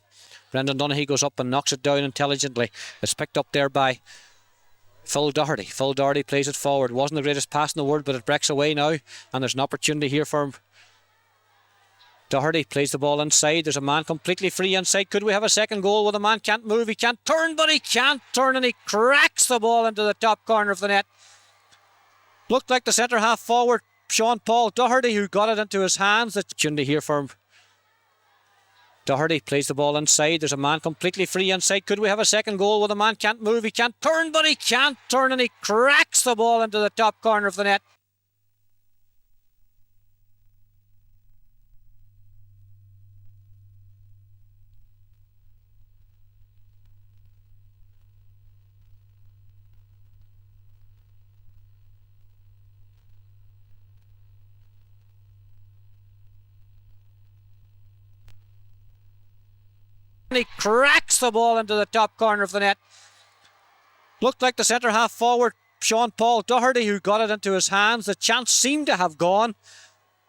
Brendan Donaghey goes up and knocks it down intelligently. It's picked up there by Phil Doherty. Phil Doherty plays it forward. Wasn't the greatest pass in the world, but it breaks away now, and there's an opportunity here for him. Doherty plays the ball inside. There's a man completely free inside. Could we have a second goal where the man can't move? He can't turn, but he can't turn, and he cracks the ball into the top corner of the net. Looked like the centre half forward, Sean Paul Doherty, who got it into his hands. The opportunity here for him. Doherty plays the ball inside. There's a man completely free inside. Could we have a second goal where the man can't move? He can't turn, but he can't turn, and he cracks the ball into the top corner of the net. And he cracks the ball into the top corner of the net. Looked like the centre half forward, Sean Paul Doherty, who got it into his hands. The chance seemed to have gone,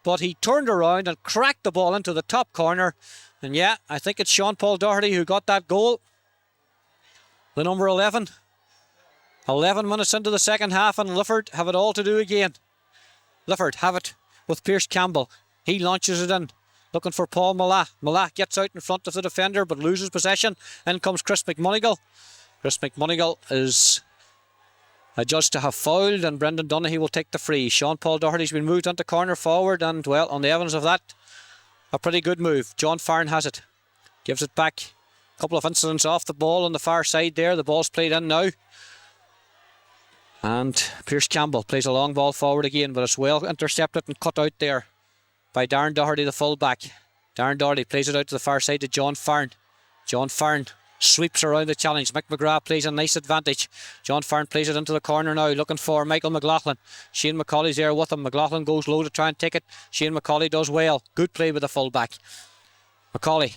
but he turned around and cracked the ball into the top corner. And yeah, I think it's Sean Paul Doherty who got that goal. The number 11. 11 minutes into the second half, and Lifford have it all to do again. Lifford have it with Pierce Campbell. He launches it in. Looking for Paul Mallah. Mallah gets out in front of the defender but loses possession. In comes Chris McMcumhaill. Chris McMcumhaill is adjudged to have fouled, and Brendan Donaghey will take the free. Sean Paul Doherty's been moved onto corner forward, and well, on the evidence of that, a pretty good move. John Farren has it. Gives it back. A couple of incidents off the ball on the far side there. The ball's played in now. And Pierce Campbell plays a long ball forward again, but it's well intercepted and cut out there by Darragh Doherty, the full-back. Darragh Doherty plays it out to the far side to John Farren. John Farren sweeps around the challenge. McGrath plays a nice advantage. John Farren plays it into the corner now, looking for McLaughlin. Shane McCauley's there with him. McLaughlin goes low to try and take it. Shane McCauley does well. Good play with the full-back. McCauley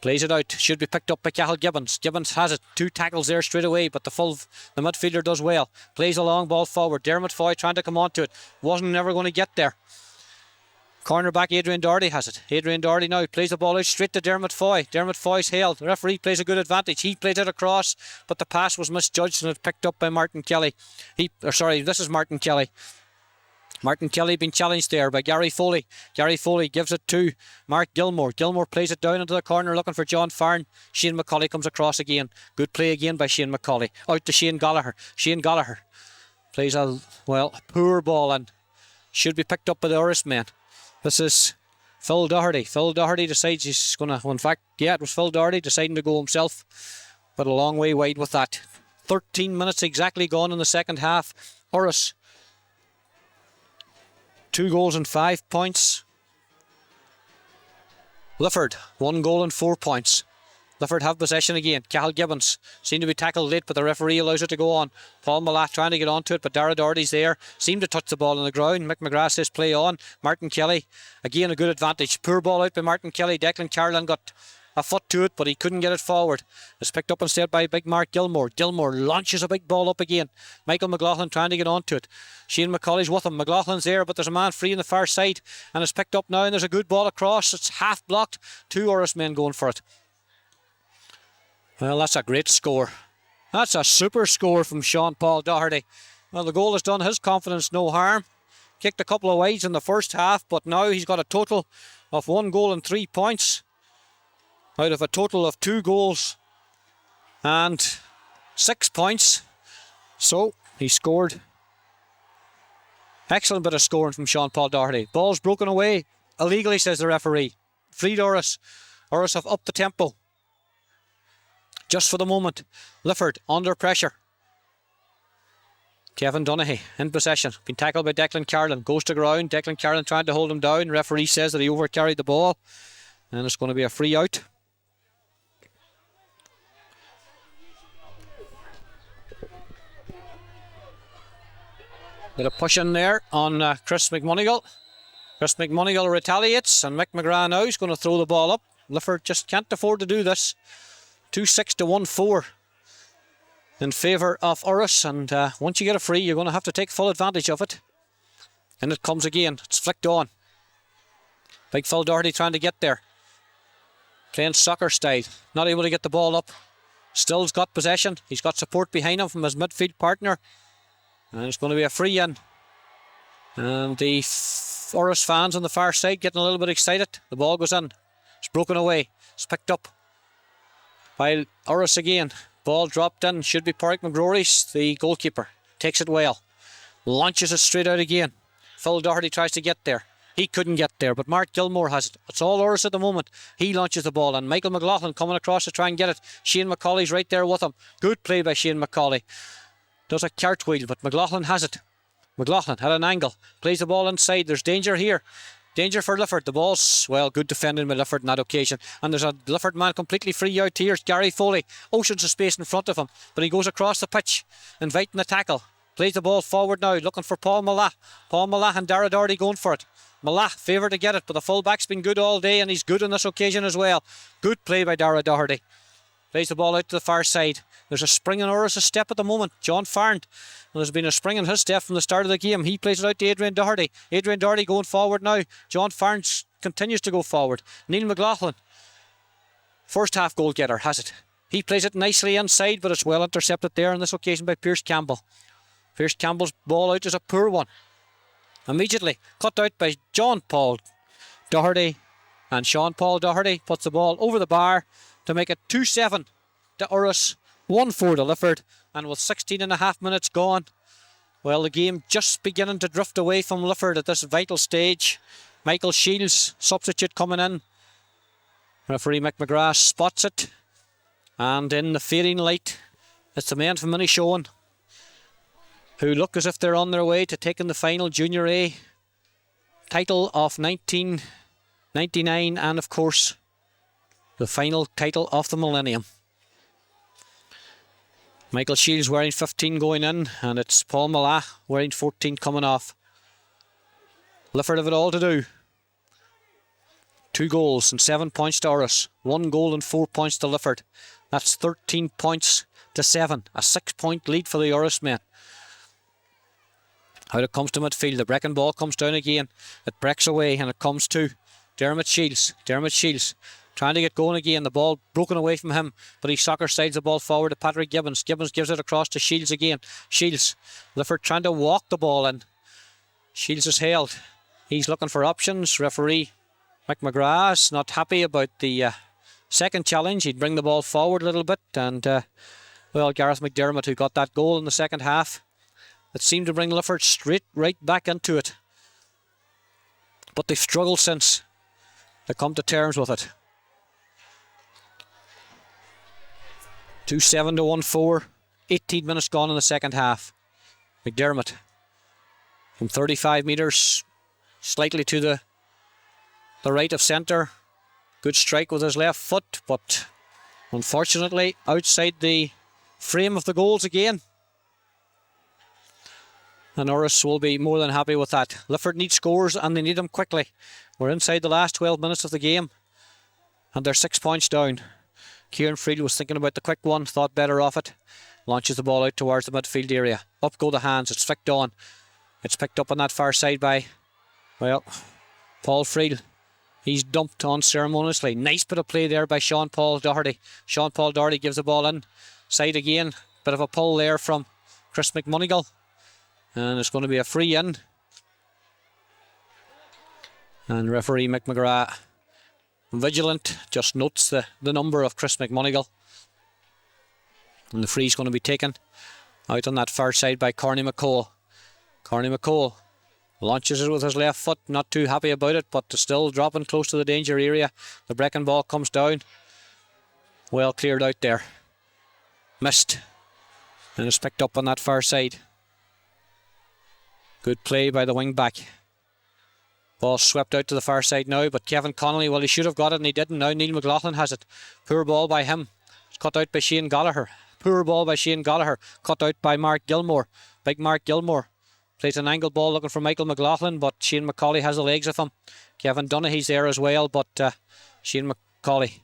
plays it out. Should be picked up by Cahill Gibbons. Gibbons has it. 2 tackles there straight away, but the midfielder does well. Plays a long ball forward. Dermot Foy trying to come onto it. Wasn't never going to get there. Cornerback Adrian Doherty has it. Adrian Doherty now plays the ball out straight to Dermot Foy. Dermot Foy's held. The referee plays a good advantage. He plays it across, but the pass was misjudged and it's picked up by Martin Kelly. This is Martin Kelly. Martin Kelly being challenged there by Gary Foley. Gary Foley gives it to Mark Gilmore. Gilmore plays it down into the corner looking for John Farren. Shane McCauley comes across again. Good play again by Shane McCauley. Out to Shane Gallagher. Shane Gallagher plays a poor ball and should be picked up by the Urris men. This is Phil Doherty. Phil Doherty decides he's going to... In fact, yeah, it was Phil Doherty deciding to go himself. But a long way wide with that. 13 minutes exactly gone in the second half. Urris, 2 goals and 5 points. Lifford, 1 goal and 4 points. Lifford have possession again. Cahill Gibbons seemed to be tackled late, but the referee allows it to go on. Paul Malach trying to get onto it, but Darragh Doherty's there. Seemed to touch the ball on the ground. Mick McGrath says play on. Martin Kelly, again a good advantage. Poor ball out by Martin Kelly. Declan Carlin got a foot to it, but he couldn't get it forward. It's picked up instead by big Mark Gilmore. Gilmore launches a big ball up again. McLaughlin trying to get onto it. Shane McCauley's with him. McLaughlin's there, but there's a man free on the far side, and it's picked up now, and there's a good ball across. It's half blocked. 2 Urris men going for it. Well, that's a great score. That's a super score from Sean Paul Doherty. Well, the goal has done his confidence no harm. Kicked a couple of wides in the first half, but now he's got a total of 1 goal and 3 points out of a total of 2 goals and 6 points. So he scored. Excellent bit of scoring from Sean Paul Doherty. Ball's broken away illegally, says the referee. Freed Urris. Urris have upped the tempo. Just for the moment. Lifford under pressure. Kevin Donaghey in possession. Been tackled by Declan Carlin. Goes to ground. Declan Carlin trying to hold him down. Referee says that he overcarried the ball. And it's going to be a free out. Bit of push in there on Chris McMonigal. Chris McMonigal retaliates, and Mick McGrath now is going to throw the ball up. Lifford just can't afford to do this. 2-6 to 1-4 in favour of Urris, and once you get a free, you're going to have to take full advantage of it. And it comes again. It's flicked on. Big Phil Doherty trying to get there. Playing soccer style. Not able to get the ball up. Still's got possession. He's got support behind him from his midfield partner. And it's going to be a free in. And the Urris fans on the far side getting a little bit excited. The ball goes in. It's broken away. It's picked up by Urris again. Ball dropped in. Should be Pádraig McGrory's, the goalkeeper. Takes it well. Launches it straight out again. Phil Doherty tries to get there. He couldn't get there, but Mark Gilmore has it. It's all Urris at the moment. He launches the ball, and McLaughlin coming across to try and get it. Shane McCauley's right there with him. Good play by Shane McCauley. Does a cartwheel, but McLaughlin has it. McLaughlin had an angle. Plays the ball inside. There's danger here. Danger for Lifford. The ball's, well, good defending by Lifford on that occasion. And there's a Lifford man completely free out here. Gary Foley. Oceans of space in front of him. But he goes across the pitch, inviting the tackle. Plays the ball forward now, looking for Paul Malach. Paul Malach and Darragh Doherty going for it. Malach favoured to get it, but the full-back's been good all day, and he's good on this occasion as well. Good play by Darragh Doherty. Plays the ball out to the far side. There's a spring in Urris' step at the moment. John Farren. Well, there's been a spring in his step from the start of the game. He plays it out to Adrian Doherty. Adrian Doherty going forward now. John Farren continues to go forward. Neil McLaughlin, first half goal getter, has it. He plays it nicely inside, but it's well intercepted there on this occasion by Pierce Campbell. Pierce Campbell's ball out is a poor one. Immediately cut out by John Paul Doherty, and Sean Paul Doherty puts the ball over the bar to make it 2-7 to Urris, 1-4 to Lifford, and with 16.5 minutes gone, well, the game just beginning to drift away from Lifford at this vital stage. Michael Shields, substitute, coming in. Referee Mick McGrath spots it, and in the fading light, it's the men from Inishowen who look as if they're on their way to taking the final Junior A title of 1999, and of course the final title of the millennium. Michael Shields wearing 15 going in, and it's Paul Mallah wearing 14 coming off. Lifford have it all to do. 2 goals and 7 points to Urris. 1 goal and 4 points to Lifford. That's 13 points to 7. A 6-point lead for the Urris men. Out it comes to midfield. The breaking ball comes down again. It breaks away and it comes to Dermot Shields. Dermot Shields trying to get going again. The ball broken away from him, but he soccer sides the ball forward to Patrick Gibbons. Gibbons gives it across to Shields again. Shields. Lifford trying to walk the ball in. Shields is held. He's looking for options. Referee McGrath's not happy about the second challenge. He'd bring the ball forward a little bit, and well, Gareth McDermott, who got that goal in the second half, it seemed to bring Lifford straight right back into it. But they've struggled since. They come to terms with it. 2-7 to 1-4. 18 minutes gone in the second half. McDermott from 35 metres, slightly to the right of centre. Good strike with his left foot, but unfortunately outside the frame of the goals again. And Urris will be more than happy with that. Lifford need scores, and they need them quickly. We're inside the last 12 minutes of the game, and they're 6 points down. Kieran Friel was thinking about the quick one, thought better of it. Launches the ball out towards the midfield area. Up go the hands, it's flicked on. It's picked up on that far side by, well, Paul Friel. He's dumped unceremoniously. Nice bit of play there by Sean Paul Doherty. Sean Paul Doherty gives the ball in. Side again. Bit of a pull there from Chris McMcumhaill. And it's going to be a free in. And referee Mick McGrath, vigilant, just notes the number of Chris McMcumhaill. And the free's going to be taken out on that far side by Corney McCole. Corney McCole launches it with his left foot, not too happy about it, but still dropping close to the danger area. The breaking ball comes down. Well cleared out there. Missed. And it's picked up on that far side. Good play by the wing back. Ball swept out to the far side now, but Kevin Connolly, well, he should have got it and he didn't. Now Neil McLaughlin has it. Poor ball by him. It's cut out by Shane Gallagher. Poor ball by Shane Gallagher. Cut out by Mark Gilmore. Big Mark Gilmore plays an angle ball looking for Michael McLaughlin, but Shane McCauley has the legs of him. Kevin Donaghey's there as well, but Shane McCauley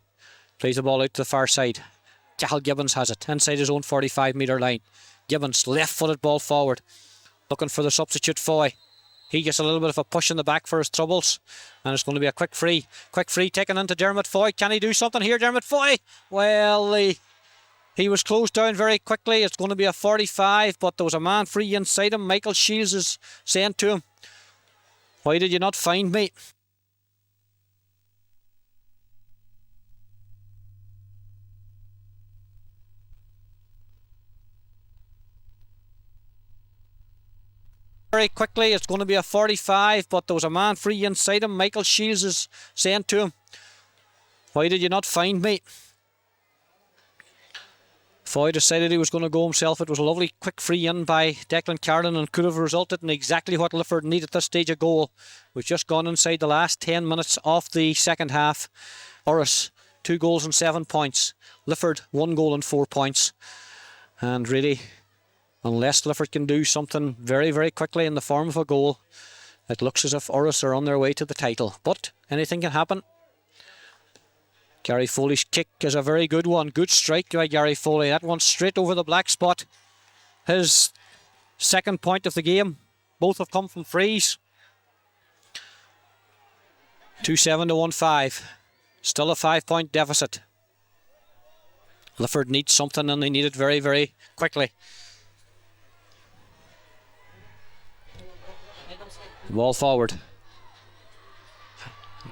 plays the ball out to the far side. Cathal Gibbons has it inside his own 45-metre line. Gibbons, left-footed ball forward, looking for the substitute Foy. He gets a little bit of a push in the back for his troubles, and it's going to be a quick free. Quick free taken into Dermot Foy. Can he do something here, Dermot Foy? Well, he was closed down very quickly. It's going to be a 45, but there was a man free inside him. Michael Shields is saying to him, "Why did you not find me?" Very quickly, it's going to be a 45, but there was a man free inside him. Michael Shields is saying to him, "Why did you not find me?" Foy decided he was going to go himself. It was a lovely quick free in by Declan Carlin and could have resulted in exactly what Lifford needed at this stage, a goal. We've just gone inside the last 10 minutes of the second half. Urris, 2 goals and 7 points. Lifford, 1 goal and 4 points. And really, unless Lifford can do something very, very quickly in the form of a goal, it looks as if Urris are on their way to the title. But anything can happen. Gary Foley's kick is a very good one. Good strike by Gary Foley. That one straight over the black spot. His second point of the game. Both have come from frees. 2-7 to 1-5. Still a 5-point deficit. Lifford needs something and they need it very, very quickly. Ball forward.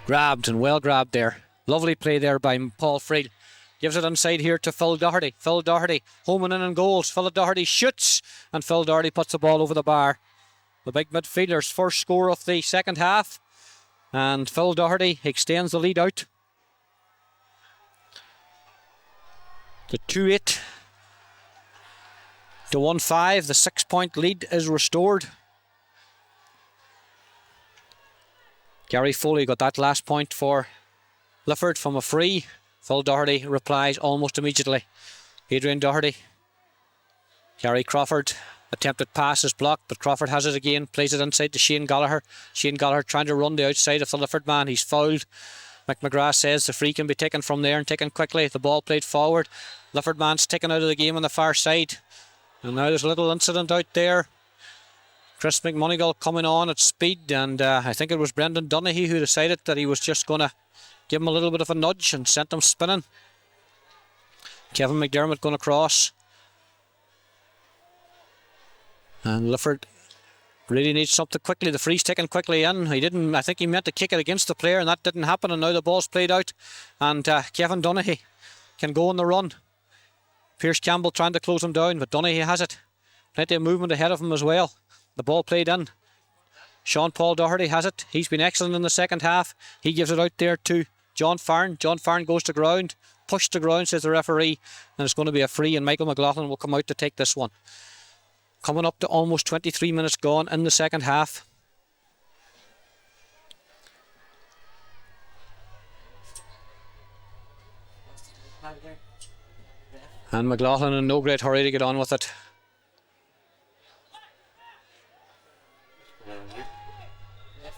Grabbed and well grabbed there. Lovely play there by Paul Friel. Gives it inside here to Phil Doherty. Phil Doherty homing in and goals. Phil Doherty shoots and Phil Doherty puts the ball over the bar. The big midfielder's first score of the second half. And Phil Doherty extends the lead out to 2-8 to 1-5. The 6-point lead is restored. Gary Foley got that last point for Lifford from a free. Phil Doherty replies almost immediately. Adrian Doherty Gary Crawford, attempted pass is blocked, but Crawford has it again, plays it inside to Shane Gallagher. Shane Gallagher trying to run the outside of the Lifford man. He's fouled. McMcGrath says the free can be taken from there and taken quickly. The ball played forward. Lifford man's taken out of the game on the far side. And now there's a little incident out there. Chris McMcumhaill coming on at speed, and I think it was Brendan Donaghey who decided that he was just going to give him a little bit of a nudge and sent him spinning. Kevin McDermott going across. And Lifford really needs something quickly. The free's taken quickly in. I think he meant to kick it against the player, and that didn't happen, and now the ball's played out. And Kevin Donaghey can go on the run. Pierce Campbell trying to close him down, but Donaghey has it. Plenty of movement ahead of him as well. The ball played in. Sean Paul Doherty has it. He's been excellent in the second half. He gives it out there to John Farren. John Farren goes to ground. Pushed to ground, says the referee. And it's going to be a free, and Michael McLaughlin will come out to take this one. Coming up to almost 23 minutes gone in the second half. And McLaughlin in no great hurry to get on with it.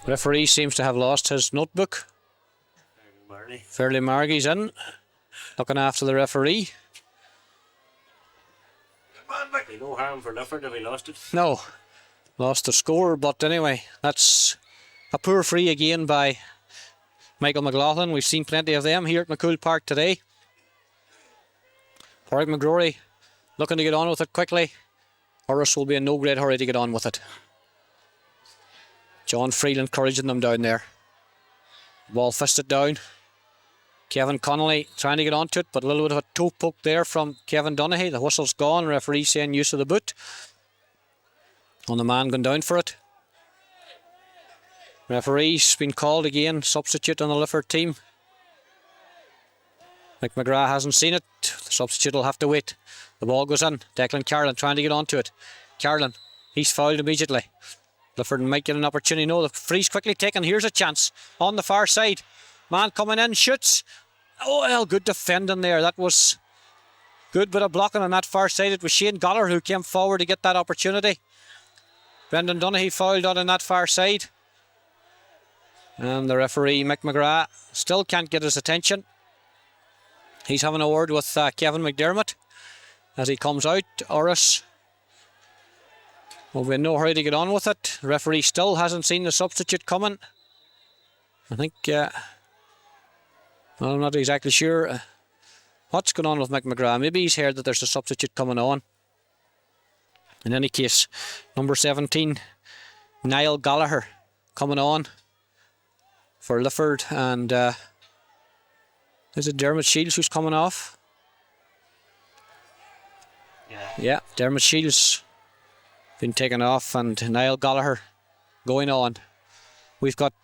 Referee seems to have lost his notebook. Fairly Margie's in, looking after the referee. No harm for Lifford if he lost it. No, lost the score, but anyway, that's a poor free again by Michael McLaughlin. We've seen plenty of them here at McCool Park today. Park McGrory looking to get on with it quickly. Urris will be in no great hurry to get on with it. John Freeland encouraging them down there. Ball fisted down. Kevin Connolly trying to get onto it, but a little bit of a toe poke there from Kevin Donaghey. The whistle's gone. Referee saying use of the boot. On the man going down for it. Referee's been called again. Substitute on the Lifford team. McMcGrath hasn't seen it. The substitute will have to wait. The ball goes in. Declan Carlin trying to get onto it. Carlin, he's fouled immediately. Lifford might get an opportunity. No, the free's quickly taken. Here's a chance on the far side. Man coming in, shoots. Oh, well, good defending there. That was good bit of blocking on that far side. It was Shane Gallagher who came forward to get that opportunity. Brendan Donaghey fouled out on that far side. And the referee, McMcGrath, still can't get his attention. He's having a word with Kevin McDermott as he comes out. Urris will be in no hurry to get on with it. The referee still hasn't seen the substitute coming. I think, well, I'm not exactly sure what's going on with McMcGrath. Maybe he's heard that there's a substitute coming on. In any case, number 17, Niall Gallagher, coming on for Lifford. And is it Dermot Shields who's coming off? Yeah, Dermot Shields been taken off, and Niall Gallagher going on. We've got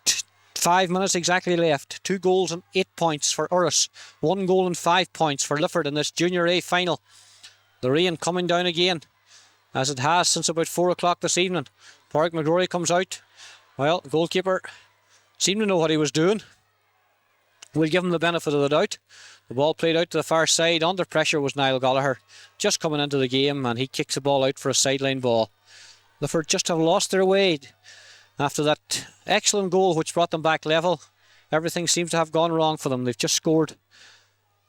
5 minutes exactly left. 2 goals and 8 points for Urris. 1 goal and 5 points for Lifford in this Junior A final. The rain coming down again, as it has since about 4 o'clock this evening. Park McGrory comes out. Well, goalkeeper seemed to know what he was doing. We'll give him the benefit of the doubt. The ball played out to the far side. Under pressure was Niall Gallagher, just coming into the game, and he kicks the ball out for a sideline ball. Lifford just have lost their way after that excellent goal which brought them back level. Everything seems to have gone wrong for them. They've just scored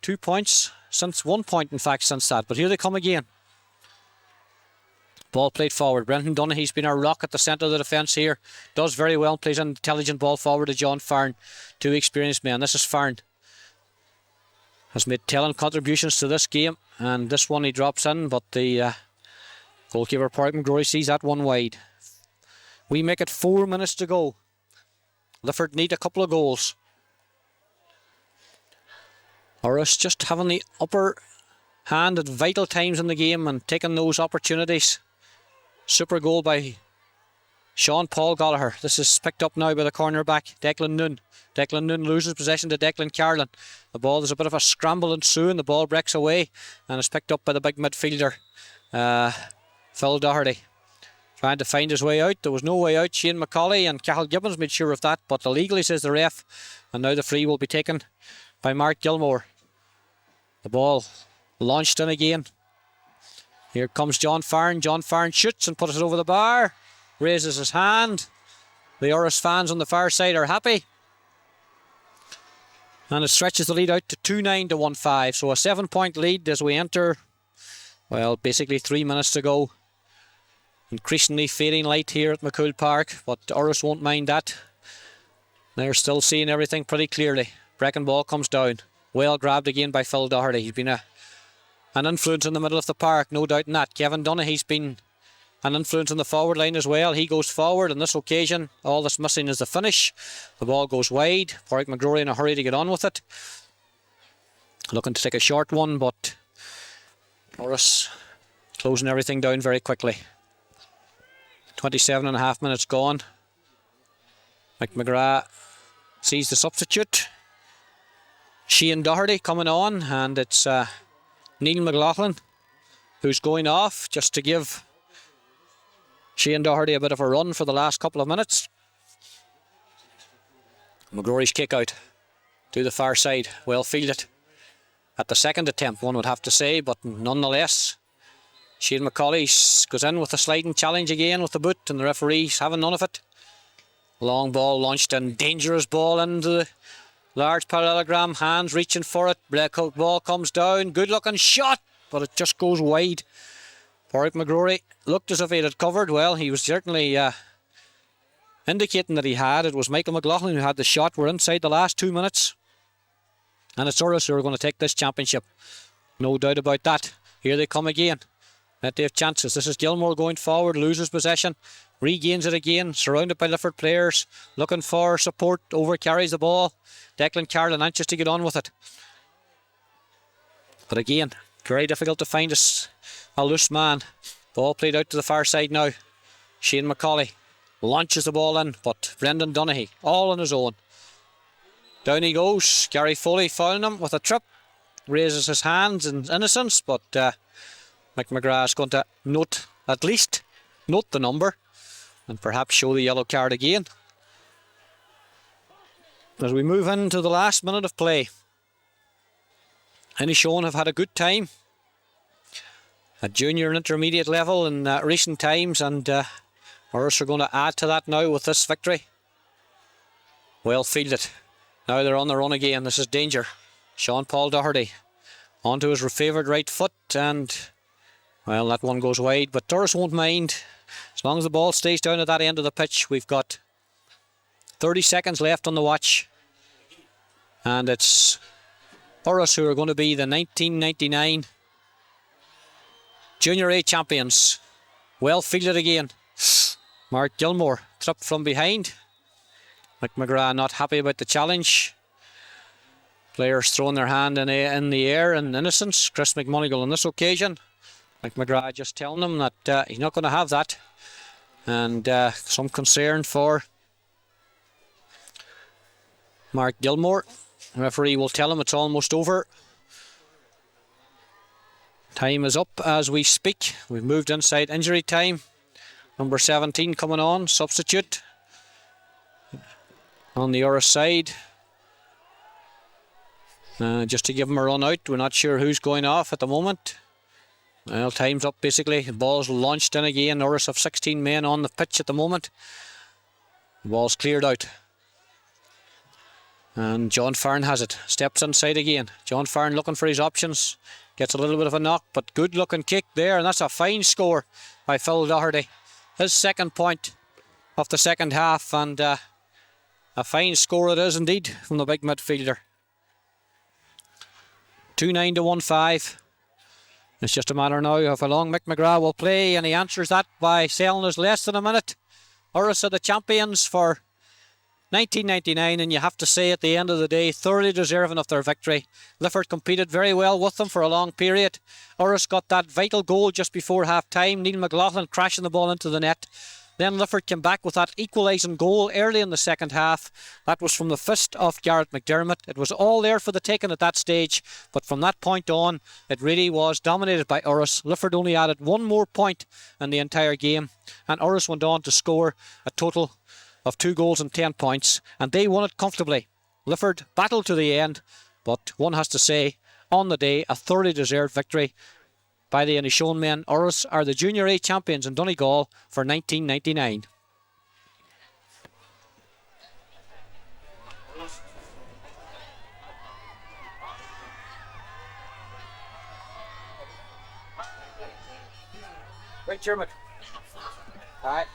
2 points, since 1 point in fact since that. But here they come again. Ball played forward. Brendan Donaghey's been our rock at the centre of the defence here. Does very well, plays an intelligent ball forward to John Farren. 2 experienced men. This is Farren. Has made telling contributions to this game, and this one he drops in, but the goalkeeper Park McGrory sees that one wide. We make it 4 minutes to go. Lifford need a couple of goals. Urris just having the upper hand at vital times in the game and taking those opportunities. Super goal by Sean Paul Gallagher. This is picked up now by the cornerback Declan Noon. Declan Noon loses possession to Declan Carlin. The ball, there's a bit of a scramble ensuing. The ball breaks away and is picked up by the big midfielder Phil Doherty. Trying to find his way out. There was no way out. Shane McCauley and Cahill Gibbons made sure of that, but illegally, says the ref. And now the free will be taken by Mark Gilmore. The ball launched in again. Here comes John Farren. John Farren shoots and puts it over the bar. Raises his hand. The Urris fans on the far side are happy. And it stretches the lead out to 2-9 to 1-5. So a 7-point lead as we enter, well, basically 3 minutes to go. Increasingly fading light here at McCumhaill Park, but Urris won't mind that. They're still seeing everything pretty clearly. Brecken ball comes down. Well grabbed again by Phil Doherty. He's been an influence in the middle of the park, no doubt in that. Kevin Donaghey's been an influence in the forward line as well. He goes forward on this occasion. All that's missing is the finish. The ball goes wide. Pádraig McGrory in a hurry to get on with it. Looking to take a short one, but Urris closing everything down very quickly. 27.5 minutes gone. McGrath sees the substitute. Shane Doherty coming on, and it's Neil McLaughlin who's going off just to give Shane Doherty a bit of a run for the last couple of minutes. McGrory's kick out to the far side, well fielded at the second attempt, one would have to say, but nonetheless Shane McCauley goes in with a sliding challenge again with the boot, and the referee's having none of it. Long ball launched and dangerous ball into the large parallelogram, hands reaching for it. Ball comes down, good looking shot, but it just goes wide. Pádraig McGrory looked as if he had it covered. Well, he was certainly indicating that he had. It was Michael McLaughlin who had the shot. We're inside the last 2 minutes, and it's Urris who are going to take this championship. No doubt about that. Here they come again. That they have chances. This is Gilmore going forward, loses possession, regains it again, surrounded by Lifford players, looking for support, over carries the ball. Declan Carlin anxious to get on with it. But again, very difficult to find a loose man. Ball played out to the far side now. Shane McCauley launches the ball in, but Brendan Donaghey all on his own. Down he goes. Gary Foley fouling him with a trip. Raises his hands in innocence, but McGrath is going to at least note the number and perhaps show the yellow card again. As we move into the last minute of play, Inishowen have had a good time at junior and intermediate level in recent times, and Urris are going to add to that now with this victory. Well fielded. Now they're on their own again. This is danger. Sean Paul Doherty onto his favoured right foot, and well, that one goes wide, but Urris won't mind as long as the ball stays down at that end of the pitch. We've got 30 seconds left on the watch, and it's Urris who are going to be the 1999 Junior A champions. Well fielded again. Mark Gilmore tripped from behind. McGrath not happy about the challenge. Players throwing their hand in the air in innocence. Chris McMonigal on this occasion. McGrath just telling them that he's not going to have that, and some concern for Mark Gilmore. The referee will tell him it's almost over. Time is up as we speak. We've moved inside injury time. Number 17 coming on, substitute on the Urris side. Just to give him a run out. We're not sure who's going off at the moment. Well, time's up basically. The ball's launched in again. Urris have 16 men on the pitch at the moment. The ball's cleared out. And John Farren has it. Steps inside again. John Farren looking for his options. Gets a little bit of a knock, but good looking kick there. And that's a fine score by Phil Doherty. His second point of the second half. And a fine score it is indeed from the big midfielder. 2-9 to 1-5. It's just a matter now of how long Mick McGrath will play, and he answers that by saying there's less than a minute. Urris are the champions for 1999, and you have to say at the end of the day, thoroughly deserving of their victory. Lifford competed very well with them for a long period. Urris got that vital goal just before half time. Neil McLaughlin crashing the ball into the net. Then Lifford came back with that equalising goal early in the second half. That was from the fist of Garrett McDermott. It was all there for the taking at that stage, but from that point on, it really was dominated by Urris. Lifford only added one more point in the entire game, and Urris went on to score a total of 2 goals and 10 points, and they won it comfortably. Lifford battled to the end, but one has to say, on the day, a thoroughly deserved victory by the Inishowen men. Urris are the Junior A champions in Donegal for 1999. Right, Chairman. All right.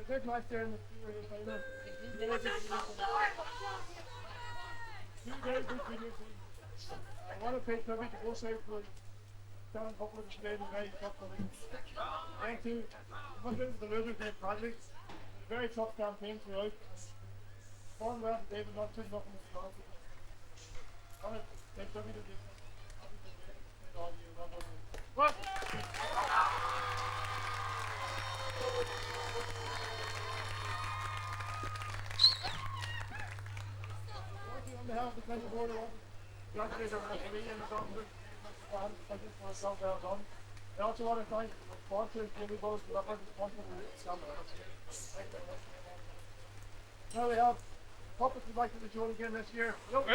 Big match there in the series, I know. 2 days between I want to pay tribute to both sides for down a couple of the players and very tough for them. Thank you. One bit of the losers in the project. A very tough campaign throughout. Performed well today, but not too nothing to start with. I want to take tribute to this. All year, well done. What? On behalf of the Central Board, congratulations on the referee and the doctor. I just want to say well done. I also want to thank the sponsors, Jimmy Bowes, for the sponsor of the scandal. Now we have puppets would like to be joined again this year. Yep.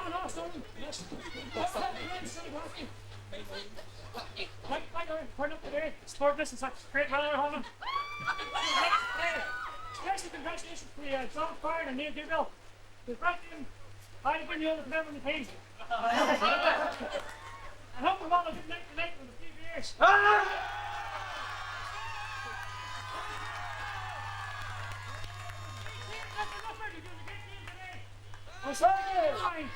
No, sorry. Turn up today. Sport this is such great weather, Holman. Especially congratulations to John Farren and Neil Donegal. The right team, I've been the other member of the team. I hope we've all a good night tonight with a few beers. I'm sorry.